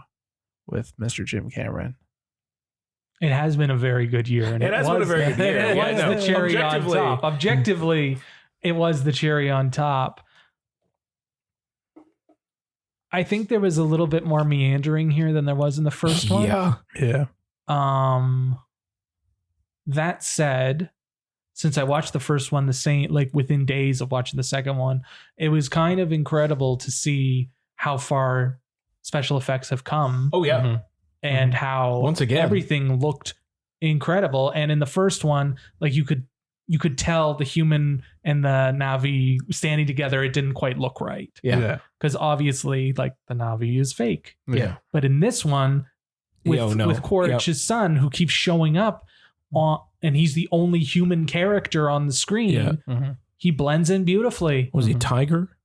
with Mr. Jim Cameron. It has been a very good year. And it has been a very good year. It was the cherry on top. Objectively, it was the cherry on top. I think there was a little bit more meandering here than there was in the first one. Yeah. That said, since I watched the first one the same, like within days of watching the second one, it was kind of incredible to see how far special effects have come. Oh yeah. And how once again everything looked incredible. And in the first one, like you could tell the human and the Na'vi standing together, it didn't quite look right. Yeah. Because obviously, like, the Na'vi is fake. Yeah. But in this one, with Quaritch's son, who keeps showing up and he's the only human character on the screen, he blends in beautifully. Was he Tiger?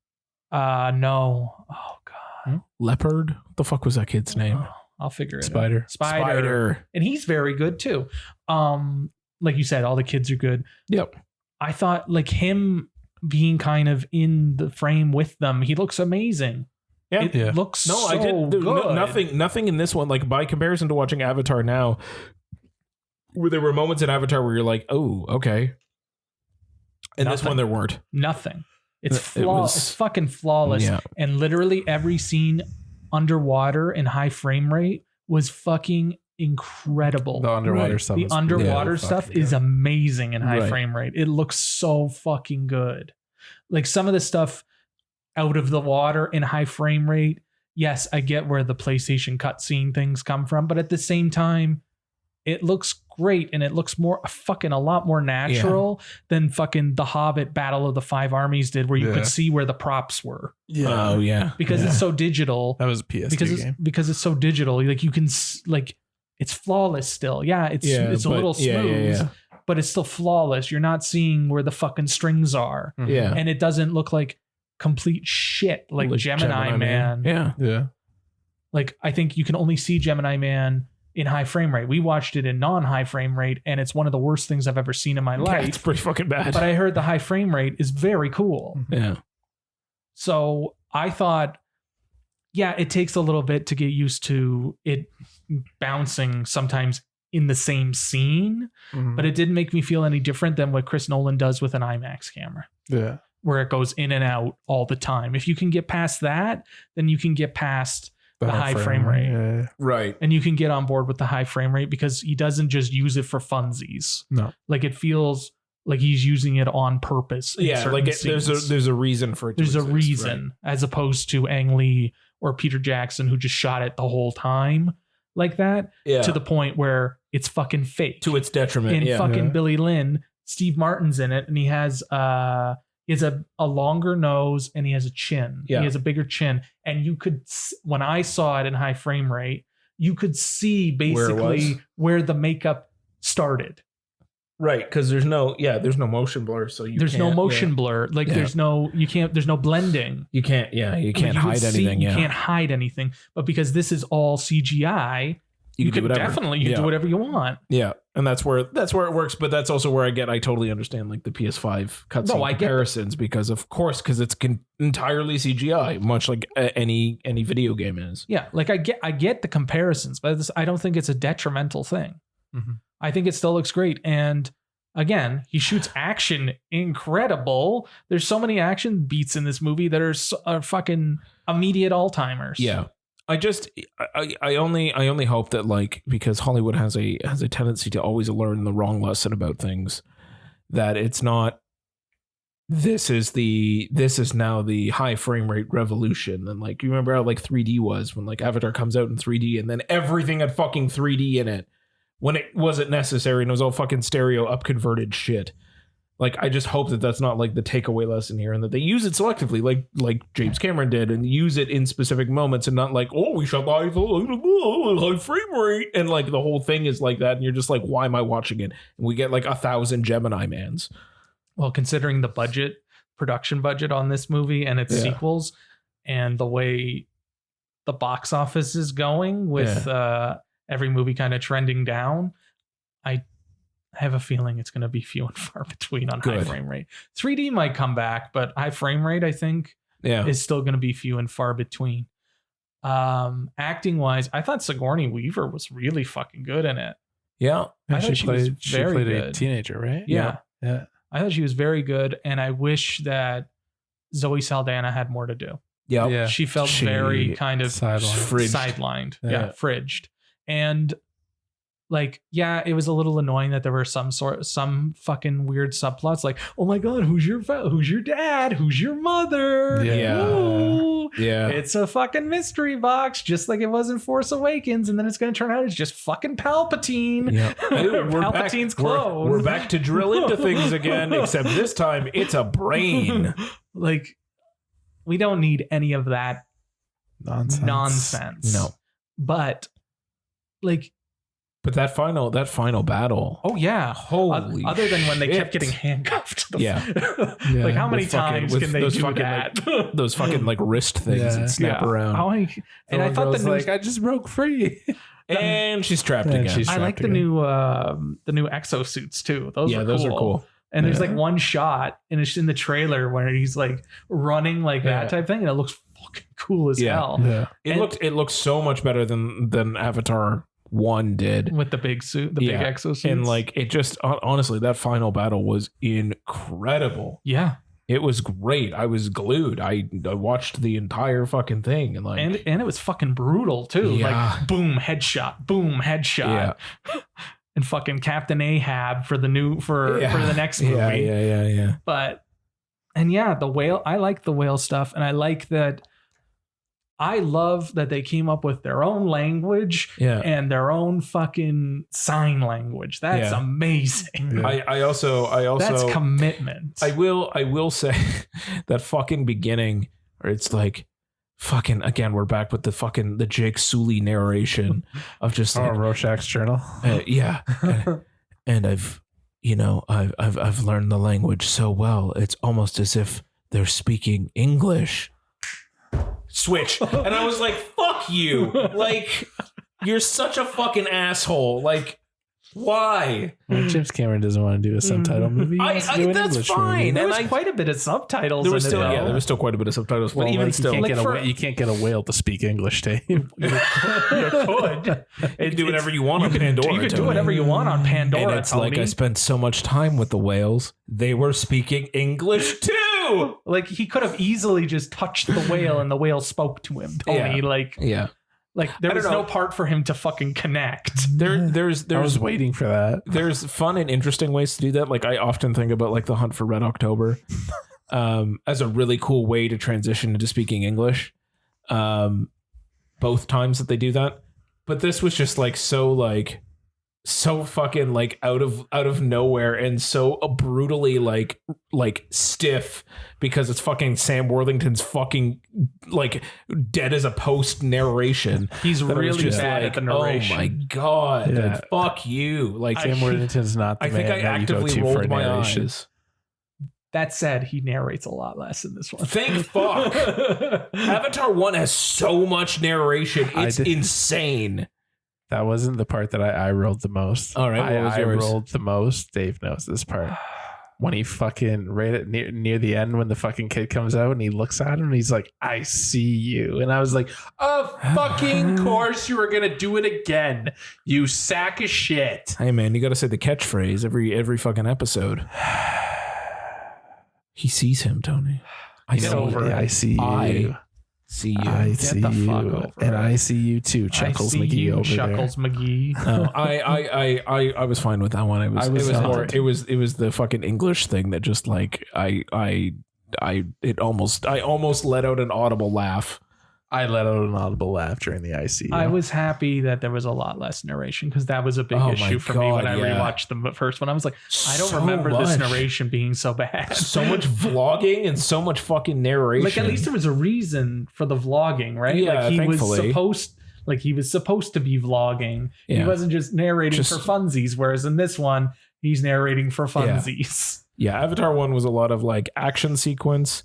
No. Oh god. Leopard? What the fuck was that kid's name? I'll figure it out. Spider. And he's very good too. Like you said, all the kids are good. Yep. I thought like him being kind of in the frame with them, he looks amazing. Yeah. It looks so I did good. Nothing in this one, like by comparison to watching Avatar now, where there were moments in Avatar where you're like, oh, okay. And this one there weren't. Nothing. It's it's fucking flawless. Yeah. And literally every scene underwater in high frame rate was fucking incredible. The underwater stuff. The underwater stuff is amazing in high Right. frame rate. It looks so fucking good. Like some of the stuff out of the water in high frame rate, yes, I get where the PlayStation cutscene things come from, but at the same time, it looks great and it looks a lot more natural than fucking the Hobbit Battle of the Five Armies did, where you could see where the props were. Yeah. Oh yeah. Because it's so digital. That was a PS2 game. Because it's so digital. Like you can it's flawless still. Yeah, it's a little smooth, but it's still flawless. You're not seeing where the fucking strings are. Yeah. And it doesn't look like complete shit like Gemini Man. Yeah. Yeah. Like I think you can only see Gemini Man in high frame rate. We watched it in non-high frame rate, and it's one of the worst things I've ever seen in my life. It's pretty fucking bad. But I heard the high frame rate is very cool. Yeah. So I thought, it takes a little bit to get used to it bouncing sometimes in the same scene, but it didn't make me feel any different than what Chris Nolan does with an IMAX camera. Yeah. Where it goes in and out all the time. If you can get past that, then you can get past the high frame rate. Yeah. Right. And you can get on board with the high frame rate because he doesn't just use it for funsies. No. Like it feels like he's using it on purpose. Yeah, like there's a reason for it. There's a reason, as opposed to Ang Lee or Peter Jackson, who just shot it the whole time like that, to the point where it's fucking fake. To its detriment. In fucking Billy Lynn, Steve Martin's in it, and he has a longer nose and he has a chin. Yeah. He has a bigger chin. And you could, when I saw it in high frame rate, you could see basically where the makeup started. Right, because there's no motion blur, so there's no motion blur. Like there's no blending. You can't hide anything. You can't hide anything. But because this is all CGI, you can definitely do whatever you want. Yeah, and that's where it works. But that's also where I totally understand like the PS5 cutscene comparisons because it's entirely CGI, much like any video game is. Yeah, like I get the comparisons, but I don't think it's a detrimental thing. Mm-hmm. I think it still looks great. And again, he shoots action incredible. There's so many action beats in this movie that are fucking immediate all-timers. Yeah. I only hope that like, because Hollywood has a tendency to always learn the wrong lesson about things, that it's not, this is now the high frame rate revolution. And like, you remember how like 3D was when like Avatar comes out in 3D and then everything had fucking 3D in it when it wasn't necessary and it was all fucking stereo up converted shit. Like, I just hope that that's not like the takeaway lesson here and that they use it selectively like James Cameron did and use it in specific moments and not like, oh, we shot high frame rate. And like the whole thing is like that. And you're just like, why am I watching it? And we get like 1,000 Gemini Mans. Well, considering the production budget on this movie and its sequels and the way the box office is going with every movie kind of trending down, I have a feeling it's going to be few and far between on high frame rate. 3D might come back, but high frame rate, I think, is still going to be few and far between. Acting wise, I thought Sigourney Weaver was really fucking good in it. Yeah. I thought she played a teenager, right? Yeah. I thought she was very good, and I wish that Zoe Saldana had more to do. Yeah. She felt very kind of sidelined. Yeah, fridged. And like, it was a little annoying that there were some fucking weird subplots like, oh my God, who's your dad? Who's your mother? Ooh, it's a fucking mystery box, just like it was in Force Awakens. And then it's going to turn out it's just fucking Palpatine. Yeah. Palpatine's clone. We're back to drill into things again, except this time it's a brain. Like, we don't need any of that nonsense. No. But like, that final battle. Oh yeah. Holy other than when they shit. kept getting handcuffed. Like how many times can they do that? Like, those fucking like wrist things that snap around. And I thought I just broke free. And she's trapped again. I like the new exosuits too. Those are cool. And there's like one shot and it's in the trailer where he's like running like that type thing, and it looks fucking cool as hell. Yeah. It looked so much better than Avatar 1 did with the big suit, the big exosuits. And like, it just honestly, that final battle was incredible. Yeah. It was great. I was glued. I watched the entire fucking thing, and like, and it was fucking brutal too. Yeah. Like boom, headshot. And fucking Captain Ahab for the next movie. Yeah. But the whale. I like the whale stuff, and I like that. I love that they came up with their own language and their own fucking sign language. That's amazing. Yeah. I also that's commitment. I will say that fucking beginning, or it's like fucking again, we're back with the Jake Sully narration of just like, Rorschach's journal. And I've learned the language so well. It's almost as if they're speaking English. Switch. And I was like, fuck you. Like, you're such a fucking asshole. Like, why? Well, James Cameron doesn't want to do a subtitle movie. That's fine. There was quite a bit of subtitles. There was still quite a bit of subtitles. But even still, you can't get a whale to speak English, Dave. You could. You can do whatever you want on Pandora. You could do whatever you want on Pandora. And it's like I spent so much time with the whales. They were speaking English too. Like he could have easily just touched the whale and the whale spoke to him, Tony. Like there was no part for him to fucking connect. There's I was waiting for that. There's fun and interesting ways to do that. Like I often think about like the Hunt for Red October as a really cool way to transition into speaking English. Both times that they do that. But this was just like so fucking like out of nowhere and so brutally like stiff because it's fucking Sam Worthington's fucking like dead as a post narration. He's really bad at the narration. Oh my god, fuck you! Like Sam Worthington's not the I think I actively rolled my eyes. That said, he narrates a lot less in this one. Thank fuck. Avatar 1 has so much narration. It's insane. That wasn't the part that I rolled the most. All right, what was yours? I rolled the most. Dave knows this part. When he fucking near the end, when the fucking kid comes out and he looks at him and he's like, "I see you," and I was like, "Of fucking course you were gonna do it again, you sack of shit." Hey man, you got to say the catchphrase every fucking episode. He sees him, Tony. I see you. I see you. I see you. And I see you too, Chuckles McGee over there. Chuckles McGee. No, I was fine with that one. It was the fucking English thing that just like I almost let out an audible laugh. I let out an audible laugh during the ICU. I was happy that there was a lot less narration because that was a big issue for me when I rewatched the first one. I was like, I don't remember this narration being so bad. So much vlogging and so much fucking narration. Like at least there was a reason for the vlogging, right? Yeah, like thankfully. He was supposed to be vlogging. Yeah. He wasn't just narrating for funsies, whereas in this one, he's narrating for funsies. Yeah, Avatar 1 was a lot of like action sequence,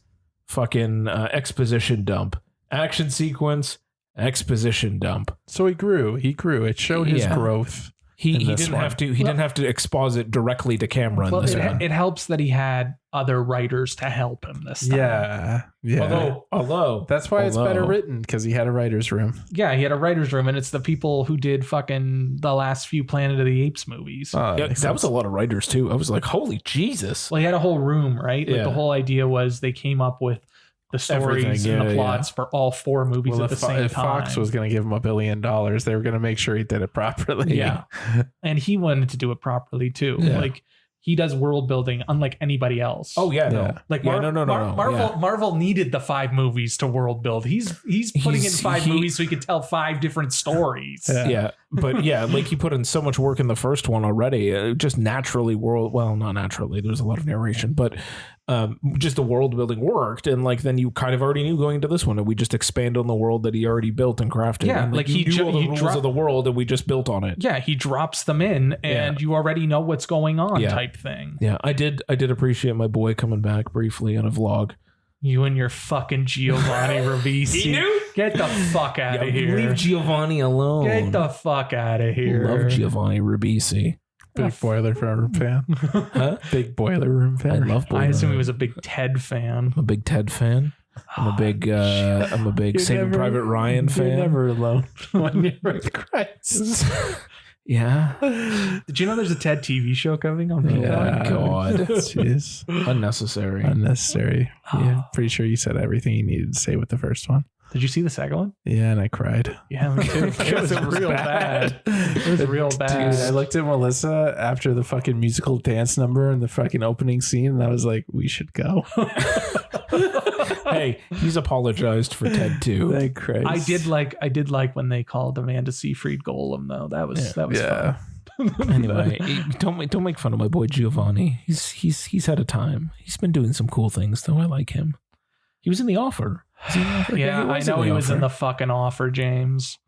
fucking exposition dump. Action sequence, exposition dump. So he grew. It showed his growth. He didn't have to exposit directly to camera in this one. It helps that he had other writers to help him this time. Yeah. Although that's why it's better written, because he had a writer's room. Yeah, he had a writer's room, and it's the people who did fucking the last few Planet of the Apes movies. That was a lot of writers too. I was like, holy Jesus. Well, he had a whole room, right? Like the whole idea was they came up with the stories and the plots for all four movies at the same time. If Fox was going to give him $1 billion, they were going to make sure he did it properly. Yeah. And he wanted to do it properly too. Yeah. Like he does world building unlike anybody else. Oh yeah, no. Like Marvel needed the 5 movies to world build. He's putting in 5 movies so he could tell 5 different stories. Yeah. But yeah, like he put in so much work in the first one already. Just naturally not naturally. There's a lot of narration, but just the world building worked, and like then you kind of already knew going into this one, and we just expand on the world that he already built and crafted. Yeah, and, like he knew all the rules of the world, and we just built on it. Yeah, he drops them in, and you already know what's going on, type thing. Yeah, I did appreciate my boy coming back briefly on a vlog. You and your fucking Giovanni Ribisi. He knew? Get the fuck out of here. Leave Giovanni alone. Get the fuck out of here. Love Giovanni Ribisi. Big Boiler Room fan. Huh? Big Boiler Room fan. I love Boiler. I assume he was a big Ted fan. I'm a big Ted fan. I'm a big Saving Private Ryan fan. You're never alone when you're in crisis. Yeah. Did you know there's a Ted TV show coming on Peacock? Yeah. God. Jeez. Unnecessary. Unnecessary. Yeah, pretty sure you said everything you needed to say with the first one. Did you see the second one? Yeah, and I cried. Yeah, me too. It was real bad. It was real bad. Dude, I looked at Melissa after the fucking musical dance number and the fucking opening scene, and I was like, we should go. Hey, he's apologized for Ted too. Thank Christ. I did like when they called Amanda Seyfried Golem though. That was fun. Anyway, don't make fun of my boy Giovanni. He's had a time. He's been doing some cool things though. I like him. He was in The Offer. Yeah, I know he was in the fucking Offer, James.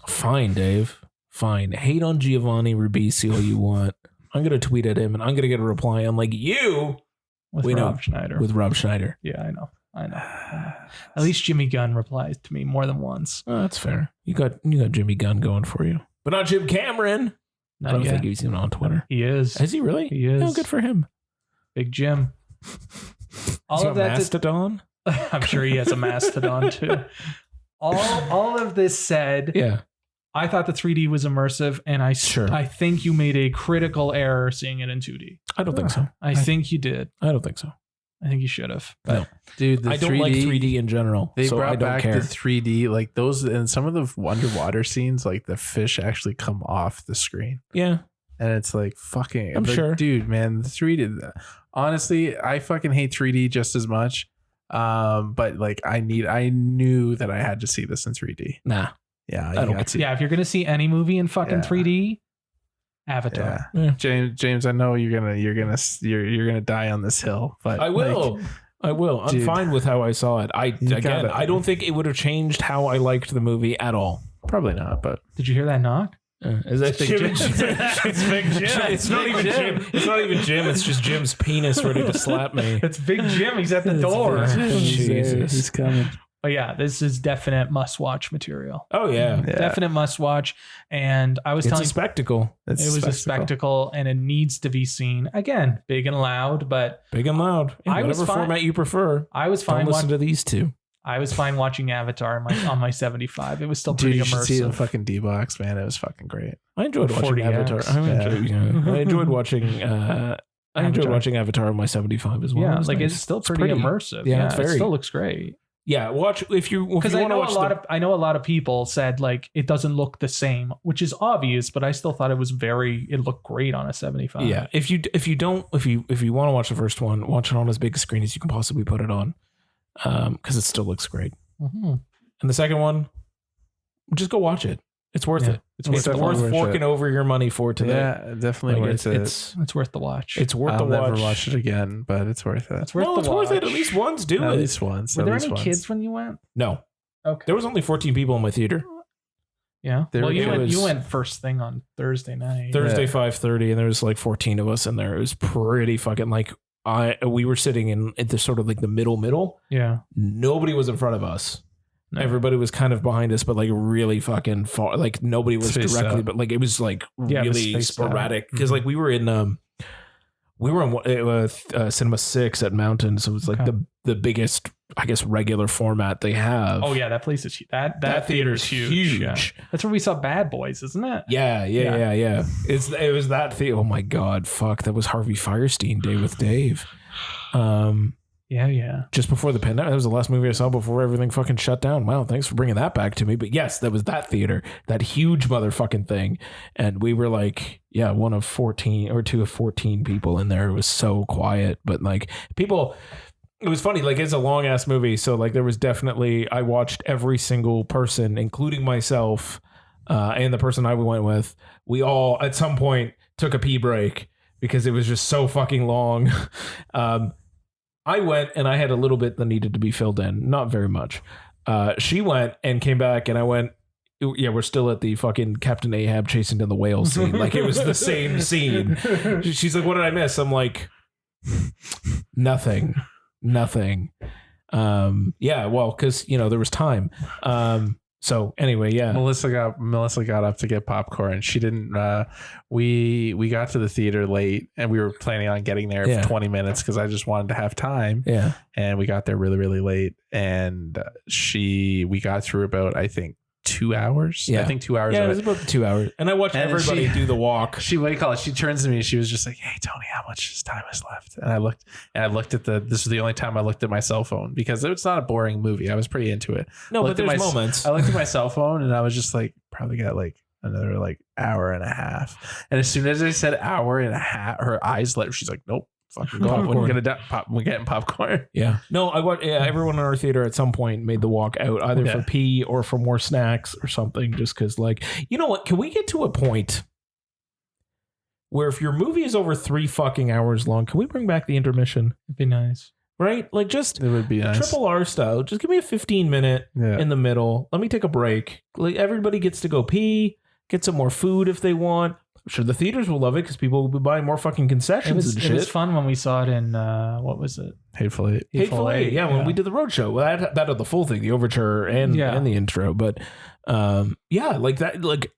Fine, Dave. Fine. Hate on Giovanni Ribisi all you want. I'm gonna tweet at him and I'm gonna get a reply. I'm like, you with Rob Schneider. With Rob Schneider. Yeah, I know. At least Jimmy Gunn replies to me more than once. Oh, that's fair. You got Jimmy Gunn going for you, but not Jim Cameron. I don't think he's even on Twitter. He is. Is he really? He is. Oh, good for him. Big Jim. All of that Mastodon. I'm sure he has a Mastodon too. All of this said, yeah, I thought the 3D was immersive, and I think you made a critical error seeing it in 2D. I don't think so. I think you did. I don't think so. I think you should have. No, dude, I don't like 3D in general. They so brought I don't back care. the 3D, like those, and some of the underwater scenes, like the fish actually come off the screen. Yeah. And it's like fucking. I'm sure, dude, man. The 3D. Honestly, I fucking hate 3D just as much. But like, I knew that I had to see this in 3D. Nah. Yeah, yeah. If you're gonna see any movie in fucking 3D, Avatar. Yeah. James, I know you're gonna die on this hill, but I will. I'm fine with how I saw it. I don't think it would have changed how I liked the movie at all. Probably not. But did you hear that knock? Is that Big Jim? It's Big Jim. It's not even Jim. It's not even Jim. It's just Jim's penis ready to slap me. It's Big Jim. He's at the door. Jesus, he's coming. But yeah, this is definite must-watch material. Oh yeah, definite must-watch. And I was telling you, it's a spectacle. It was a spectacle, and it needs to be seen again, big and loud. But big and loud, in whatever format you prefer. I was fine. Don't listen to these two. I was fine watching Avatar on my 75. It was still pretty immersive. You should see the fucking D-Box, man. It was fucking great. I enjoyed watching Avatar. I enjoyed watching. I enjoyed watching Avatar on my 75 as well. Yeah, like nice. It's still pretty immersive. Yeah, it still looks great. Yeah, watch if you want to watch. I know a lot of people said like it doesn't look the same, which is obvious, but I still thought it looked great on a 75. Yeah, if you want to watch the first one, watch it on as big a screen as you can possibly put it on, because it still looks great. Mm-hmm. And the second one, just go watch it. It's worth it. It's worth forking over your money for today. Yeah, definitely worth it. It's worth the watch. It's worth the watch. I'll never watch it again, but it's worth it. It's worth it. At least once. Do it. At least once. Were there any kids when you went? No. Okay. There was only 14 people in my theater. Yeah. Well, you went first thing on Thursday night. Thursday 5:30, and there was like 14 of us in there. It was pretty fucking like we were sitting in the sort of like the middle. Yeah. Nobody was in front of us. No. Everybody was kind of behind us, but like really fucking far. Like nobody was directly, but like it was like really sporadic because like we were in Cinema 6 at Mountain, so it was like the biggest, I guess, regular format they have. Oh yeah, that place is that theater's huge. Yeah. That's where we saw Bad Boys, isn't it? Yeah. It was that theater. Oh my god, fuck! That was Harvey Fierstein Day with Dave. Yeah. Just before the pandemic. That was the last movie I saw before everything fucking shut down. Wow, thanks for bringing that back to me. But yes, that was that theater, that huge motherfucking thing. And we were like, one of 14 or two of 14 people in there. It was so quiet. But like people, it was funny. Like it's a long ass movie. So like there was definitely, I watched every single person, including myself and the person I went with. We all at some point took a pee break because it was just so fucking long. I went and I had a little bit that needed to be filled in. Not very much. She went and came back and I went, yeah, we're still at the fucking Captain Ahab chasing down the whale scene. Like it was the same scene. She's like, what did I miss? I'm like, nothing. Yeah, well, because, there was time. So anyway, yeah. Melissa got up to get popcorn. She didn't. We got to the theater late, and we were planning on getting there for 20 minutes because I just wanted to have time. Yeah. And we got there really, really late, and we got through about I think 2 hours. Yeah. I think 2 hours. Yeah, it was about 2 hours. And I watched everybody do the walk. She, what do you call it? She turns to me. She was just like, "Hey, Tony, how much time is left?" And I looked at this was the only time I looked at my cell phone because it's not a boring movie. I was pretty into it. No, but there's moments. I looked at my cell phone and I was just like, probably got like another like hour and a half. And as soon as I said hour and a half, her eyes lit. She's like, "Nope. Fucking we're getting popcorn." Yeah. No, everyone in our theater at some point made the walk out either for pee or for more snacks or something, just because, like, you know what? Can we get to a point where if your movie is over 3 fucking hours long, can we bring back the intermission? It'd be nice. Right? Like, just it would be nice. Triple R style. Just give me a 15-minute in the middle. Let me take a break. Like, everybody gets to go pee, get some more food if they want. I'm sure the theaters will love it because people will be buying more fucking concessions and shit. It was fun when we saw it in, what was it? Hateful Eight. Hateful Eight. Yeah, when we did the roadshow. Well, that the full thing, the overture and the intro. But like that, like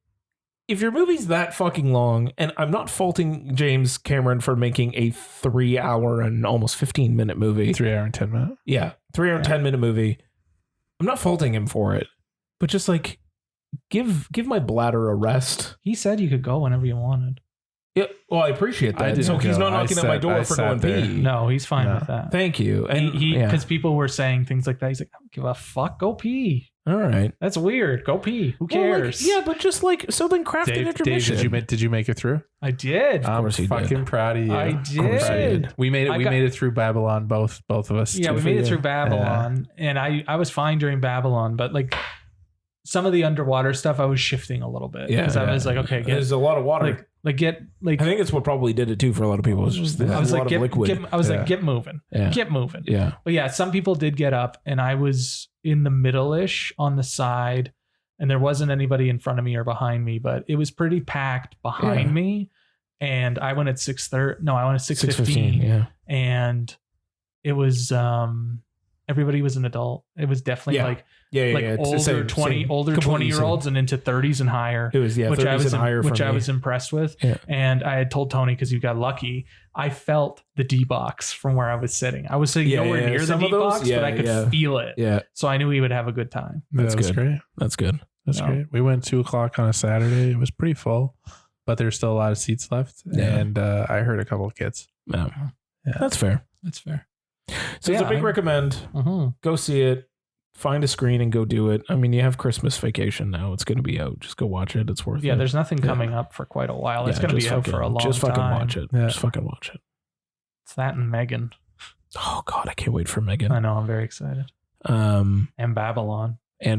if your movie's that fucking long, and I'm not faulting James Cameron for making a 3 hour and almost 15-minute movie. 3 hour and 10 minutes. Yeah, 3 hour and 10-minute movie. I'm not faulting him for it, but just like, give my bladder a rest. He said you could go whenever you wanted. Yeah, well, I appreciate that. So he's not knocking at my door for going pee. No, he's fine with that. Thank you. And he because people were saying things like that. He's like, "I don't give a fuck. Go pee." All right, that's weird. Go pee. Who cares? Well, like, but just like so, then craft an intermission. Dave, did you make it through? I did. I'm fucking proud of you. I did. We made it. We made it through Babylon. Both of us. Yeah, we made it through Babylon, and I was fine during Babylon, but like. Some of the underwater stuff, I was shifting a little bit because I was like, okay, there's a lot of water. I think it's what probably did it too for a lot of people. It was just I was like, liquid. I was like, get moving, get moving. Yeah, but yeah, some people did get up, and I was in the middle-ish on the side, and there wasn't anybody in front of me or behind me, but it was pretty packed behind me. And I went at 6:30. No, I went at 6:15. Yeah, and it was everybody was an adult. It was definitely like. Older 20-year-olds and into 30s and higher. It was which I was impressed with. Yeah. And I had told Tony because you got lucky. I felt the D box from where I was sitting. I was sitting nowhere near the D box, but I could feel it. Yeah. So I knew he would have a good time. That's great. That's good. That's great. We went 2:00 on a Saturday. It was pretty full, but there's still a lot of seats left. Yeah. And I heard a couple of kids. Yeah. That's fair. So it's a big recommend. Go see it. Find a screen and go do it. I mean, you have Christmas Vacation now. It's going to be out. Just go watch it. It's worth it. Yeah, there's nothing coming up for quite a while. It's going to be out for a long time. Just fucking watch it. Yeah. Just fucking watch it. It's that and Megan. Oh, God, I can't wait for Megan. I know. I'm very excited. And Babylon. I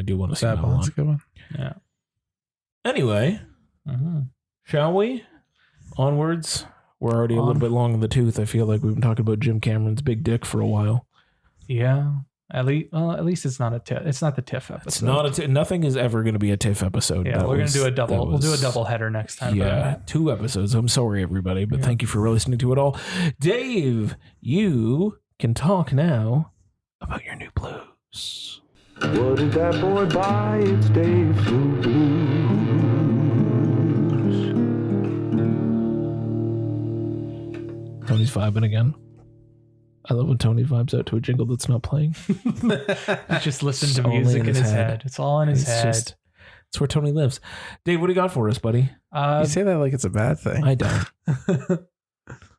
do want to see Babylon. That's a good one. Yeah. Anyway, shall we? Onwards. We're already a little bit long in the tooth. I feel like we've been talking about Jim Cameron's big dick for a while. Yeah. At least it's not a TIFF. It's not the TIFF episode. It's not nothing is ever going to be a TIFF episode. Yeah, we're going to do a double. We'll do a double header next time. Yeah, 2 episodes. I'm sorry, everybody, but thank you for listening to it all. Dave, you can talk now about your new blues. What did that boy buy? It's Dave's new blues. Tony's vibing again. I love when Tony vibes out to a jingle that's not playing. He just listens to music in his head. It's all in his head. It's where Tony lives. Dave, what do you got for us, buddy? You say that like it's a bad thing. I don't.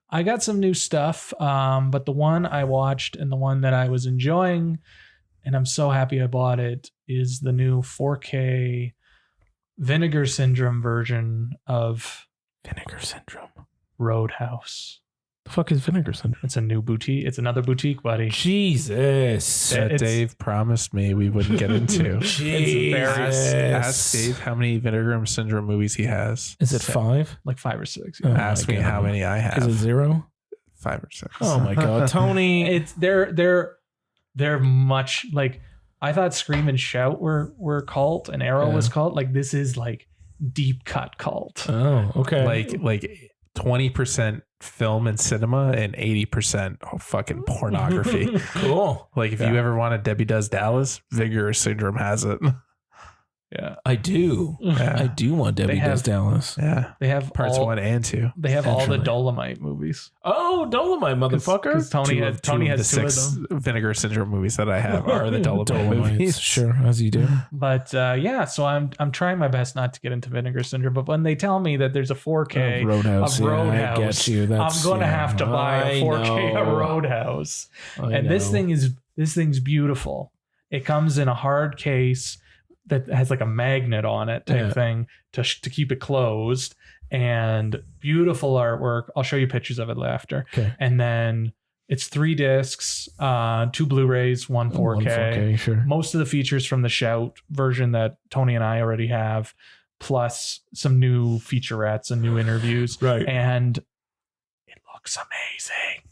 I got some new stuff, but the one I watched and the one that I was enjoying, and I'm so happy I bought it, is the new 4K Vinegar Syndrome version of Vinegar Syndrome Roadhouse. The fuck is Vinegar Syndrome? It's a new boutique. It's another boutique, buddy. Jesus. That Dave promised me we wouldn't get into. Jesus. Ask Dave how many Vinegar Syndrome movies he has. Is it 5? Like 5 or 6. Yeah. Ask me how many I have. Is it 0? 5 or 6. Oh my God. Tony. They're much like, I thought Scream and Shout were cult and Arrow was cult. Like, this is like deep cut cult. Oh, okay. Like 20% film and cinema and 80% fucking pornography. Cool. Like if you ever wanted Debbie Does Dallas, Vinegar Syndrome has it. Yeah, I do. Yeah. I do want Debbie Does Dallas. Yeah. they have Parts 1 and 2. They have all the Actually. Dolomite movies. Oh, Dolomite, motherfucker. Because Tony has the two of 6 them. Vinegar Syndrome movies that I have are the Dolomite Dolomites. movies. Sure, as you do. But so I'm trying my best not to get into Vinegar Syndrome. But when they tell me that there's a 4K Roadhouse. of Yeah, I Roadhouse, get you. I'm gonna have to buy a 4K of Roadhouse. This thing's beautiful. It comes in a hard case that has like a magnet on it type thing to keep it closed, and beautiful artwork. I'll show you pictures of it after. Okay. And then it's 3 discs, 2 Blu-rays, 1 4K. 4K, sure. Most of the features from the Shout version that Tony and I already have, plus some new featurettes and new interviews. Right. And it looks amazing.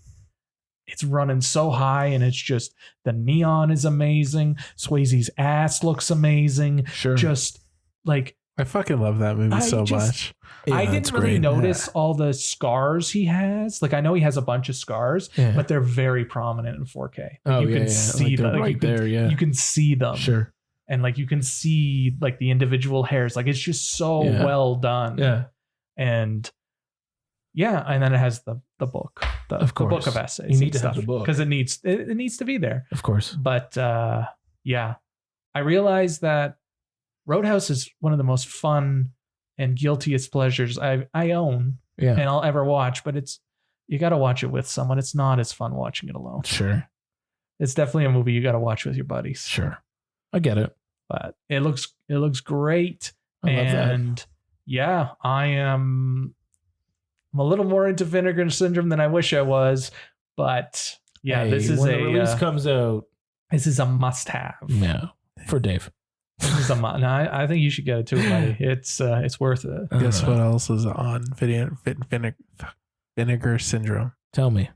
It's running so high, and it's just, the neon is amazing. Swayze's ass looks amazing. Sure. Just like, I fucking love that movie so much. Yeah, I didn't really great. notice all the scars he has. Like, I know he has a bunch of scars, but they're very prominent in 4K. Like, you can see them right there. Yeah. You can see them. Sure. And like, you can see like the individual hairs. Like, it's just so well done. Yeah. And then it has the book, the book of essays. You need to have the book because it needs to be there. Of course. But I realized that Roadhouse is one of the most fun and guiltiest pleasures I own and I'll ever watch. But you got to watch it with someone. It's not as fun watching it alone. Sure. It's definitely a movie you got to watch with your buddies. Sure. I get it. But it looks great. I love and yeah, I'm a little more into Vinegar Syndrome than I wish I was, but yeah, Hey, this is when the release comes out. This is a must-have. Yeah, for Dave. This is no, I think you should get it too, buddy. It's worth it. Guess what else is on Vinegar Syndrome? Tell me.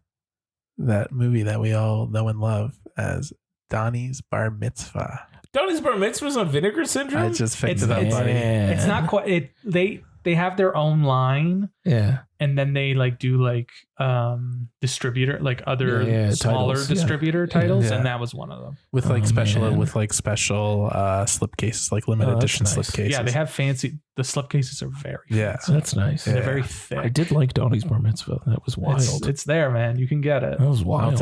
That movie that we all know and love as Donnie's Bar Mitzvah. Donnie's Bar Mitzvah was on Vinegar Syndrome? I just picked it up, buddy. It's not quite. They have their own line. Yeah. And then they like do like distributor, like other smaller titles. distributor titles, Yeah. and that was one of them. With like special slipcases, like limited edition nice. slipcases. Yeah, they have fancy. The slipcases are very fancy. That's nice. They're very thick. I did like Donnie's Bar Mitzvah. That was wild. It's there, man. You can get it. That was wild. I'll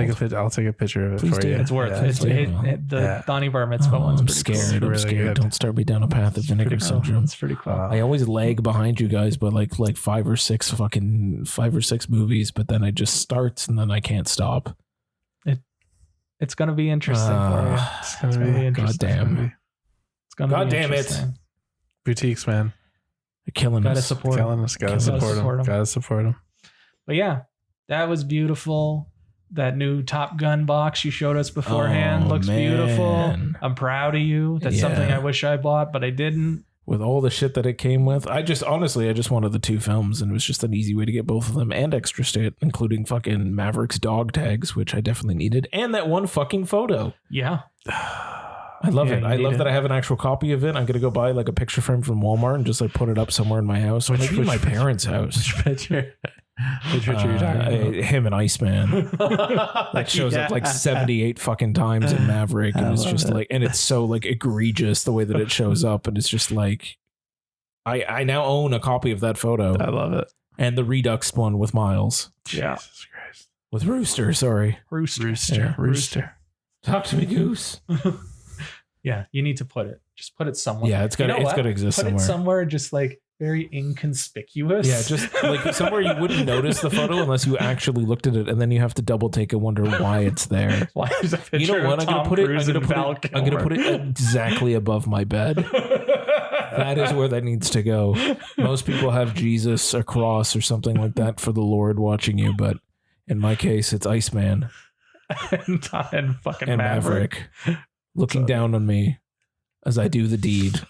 take a picture of it Please for do. you. It's worth it. The Donnie Bar Mitzvah one's I'm pretty scared. cool. I'm really scared. good. Don't start me down a path of Vinegar Syndrome. It's pretty cool. I always lag behind you guys by like 5 or 6 movies, but then it just starts and then I can't stop. It's gonna be interesting for you. It's gonna be interesting. Goddamn. It's gonna God be damn it. interesting. Boutiques, man. They're killing Gotta us. support them. Killing us. Gotta support them. Gotta support them. But yeah, that was beautiful. That new Top Gun box you showed us beforehand looks beautiful. I'm proud of you. That's something I wish I bought, but I didn't. With all the shit that it came with, I just wanted the 2 films, and it was just an easy way to get both of them and extra shit, including fucking Maverick's dog tags, which I definitely needed, and that one fucking photo. Yeah. I love it. I love it. that I have an actual copy of it. I'm gonna go buy like a picture frame from Walmart and just like put it up somewhere in my house, or maybe in my parents' house. Which picture? Which picture are you talking about? Him and Iceman. That shows up like 78 fucking times in Maverick, and it's just like, and it's so like egregious the way that it shows up, and it's just like, I now own a copy of that photo. I love it. And the Redux one with Miles. Yeah. Jesus Christ. With Rooster, sorry. Rooster. Talk to me, Goose. Yeah, you need to put it. Just put it somewhere. Yeah, it's gonna exist put somewhere. It somewhere just like very inconspicuous. Yeah, just like somewhere you wouldn't notice the photo unless you actually looked at it, and then you have to double take and wonder why it's there. Why is a picture You know what? of Tom Cruise and Val I'm gonna put it exactly above my bed. That is where that needs to go. Most people have Jesus, a cross, or something like that for the Lord watching you, but in my case, it's Iceman and fucking and Maverick looking down on me as I do the deed.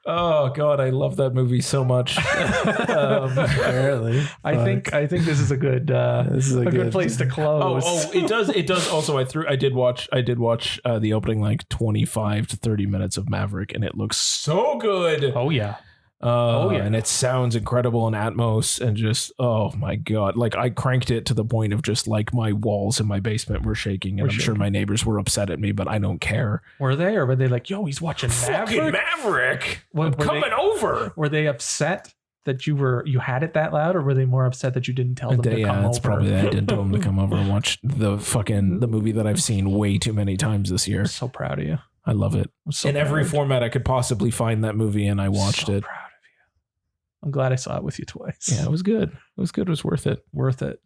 Oh God, I love that movie so much. Apparently, I think this is a good good place to close. Oh, it does. Also, I did watch the opening like 25 to 30 minutes of Maverick, and it looks so good. Oh yeah. Oh yeah, and it sounds incredible in Atmos, and just oh my god, like I cranked it to the point of just like my walls in my basement were shaking, and I'm sure my neighbors were upset at me, but I don't care. Were they, or were they like, "Yo, he's watching fucking Maverick, I'm coming over"? Were they upset that you had it that loud, or were they more upset that you didn't tell them to come over? It's probably that I didn't tell them to come over and watch the movie that I've seen way too many times this year. I'm so proud of you. I love it. In every format I could possibly find that movie, and I watched it. Proud of you. I'm glad I saw it with you twice. Yeah, it was good. It was good. It was worth it. Worth it.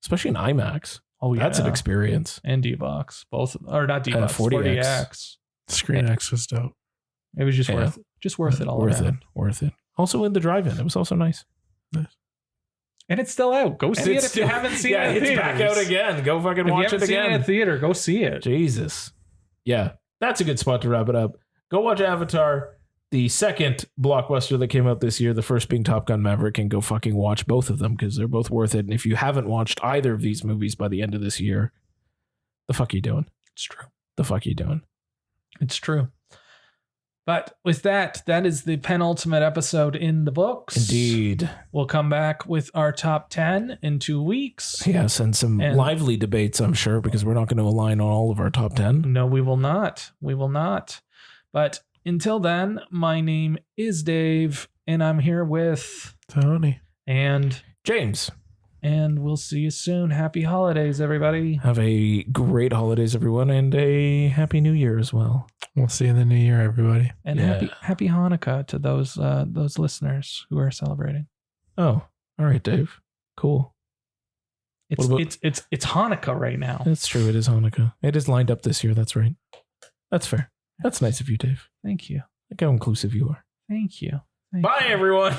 Especially in IMAX. Oh yeah, that's an experience. And D-Box, both, or not D-Box, 40X. Screen X was dope. It was just worth it all around. Worth it. Also in the drive-in, it was also nice. And it's still out. Go see it if you haven't seen it. It's back out again. Go fucking watch it again. If you haven't seen it in theater, go see it. Jesus. Yeah, that's a good spot to wrap it up. Go watch Avatar, the second blockbuster that came out this year, the first being Top Gun Maverick, and go fucking watch both of them because they're both worth it. And if you haven't watched either of these movies by the end of this year, the fuck are you doing? It's true. The fuck are you doing? It's true. But with that is the penultimate episode in the books. Indeed. We'll come back with our top 10 in 2 weeks. Yes, and some lively debates, I'm sure, because we're not going to align on all of our top 10. No, we will not. We will not. But until then, my name is Dave, and I'm here with Tony and James. And we'll see you soon. Happy holidays, everybody. Have a great holidays, everyone, and a happy new year as well. We'll see you in the new year, everybody. And happy Hanukkah to those listeners who are celebrating. Oh, all right, Dave. Cool. It's Hanukkah right now. That's true. It is Hanukkah. It is lined up this year. That's right. That's fair. That's nice of you, Dave. Thank you. Look how inclusive you are. Thank you. Bye, everyone.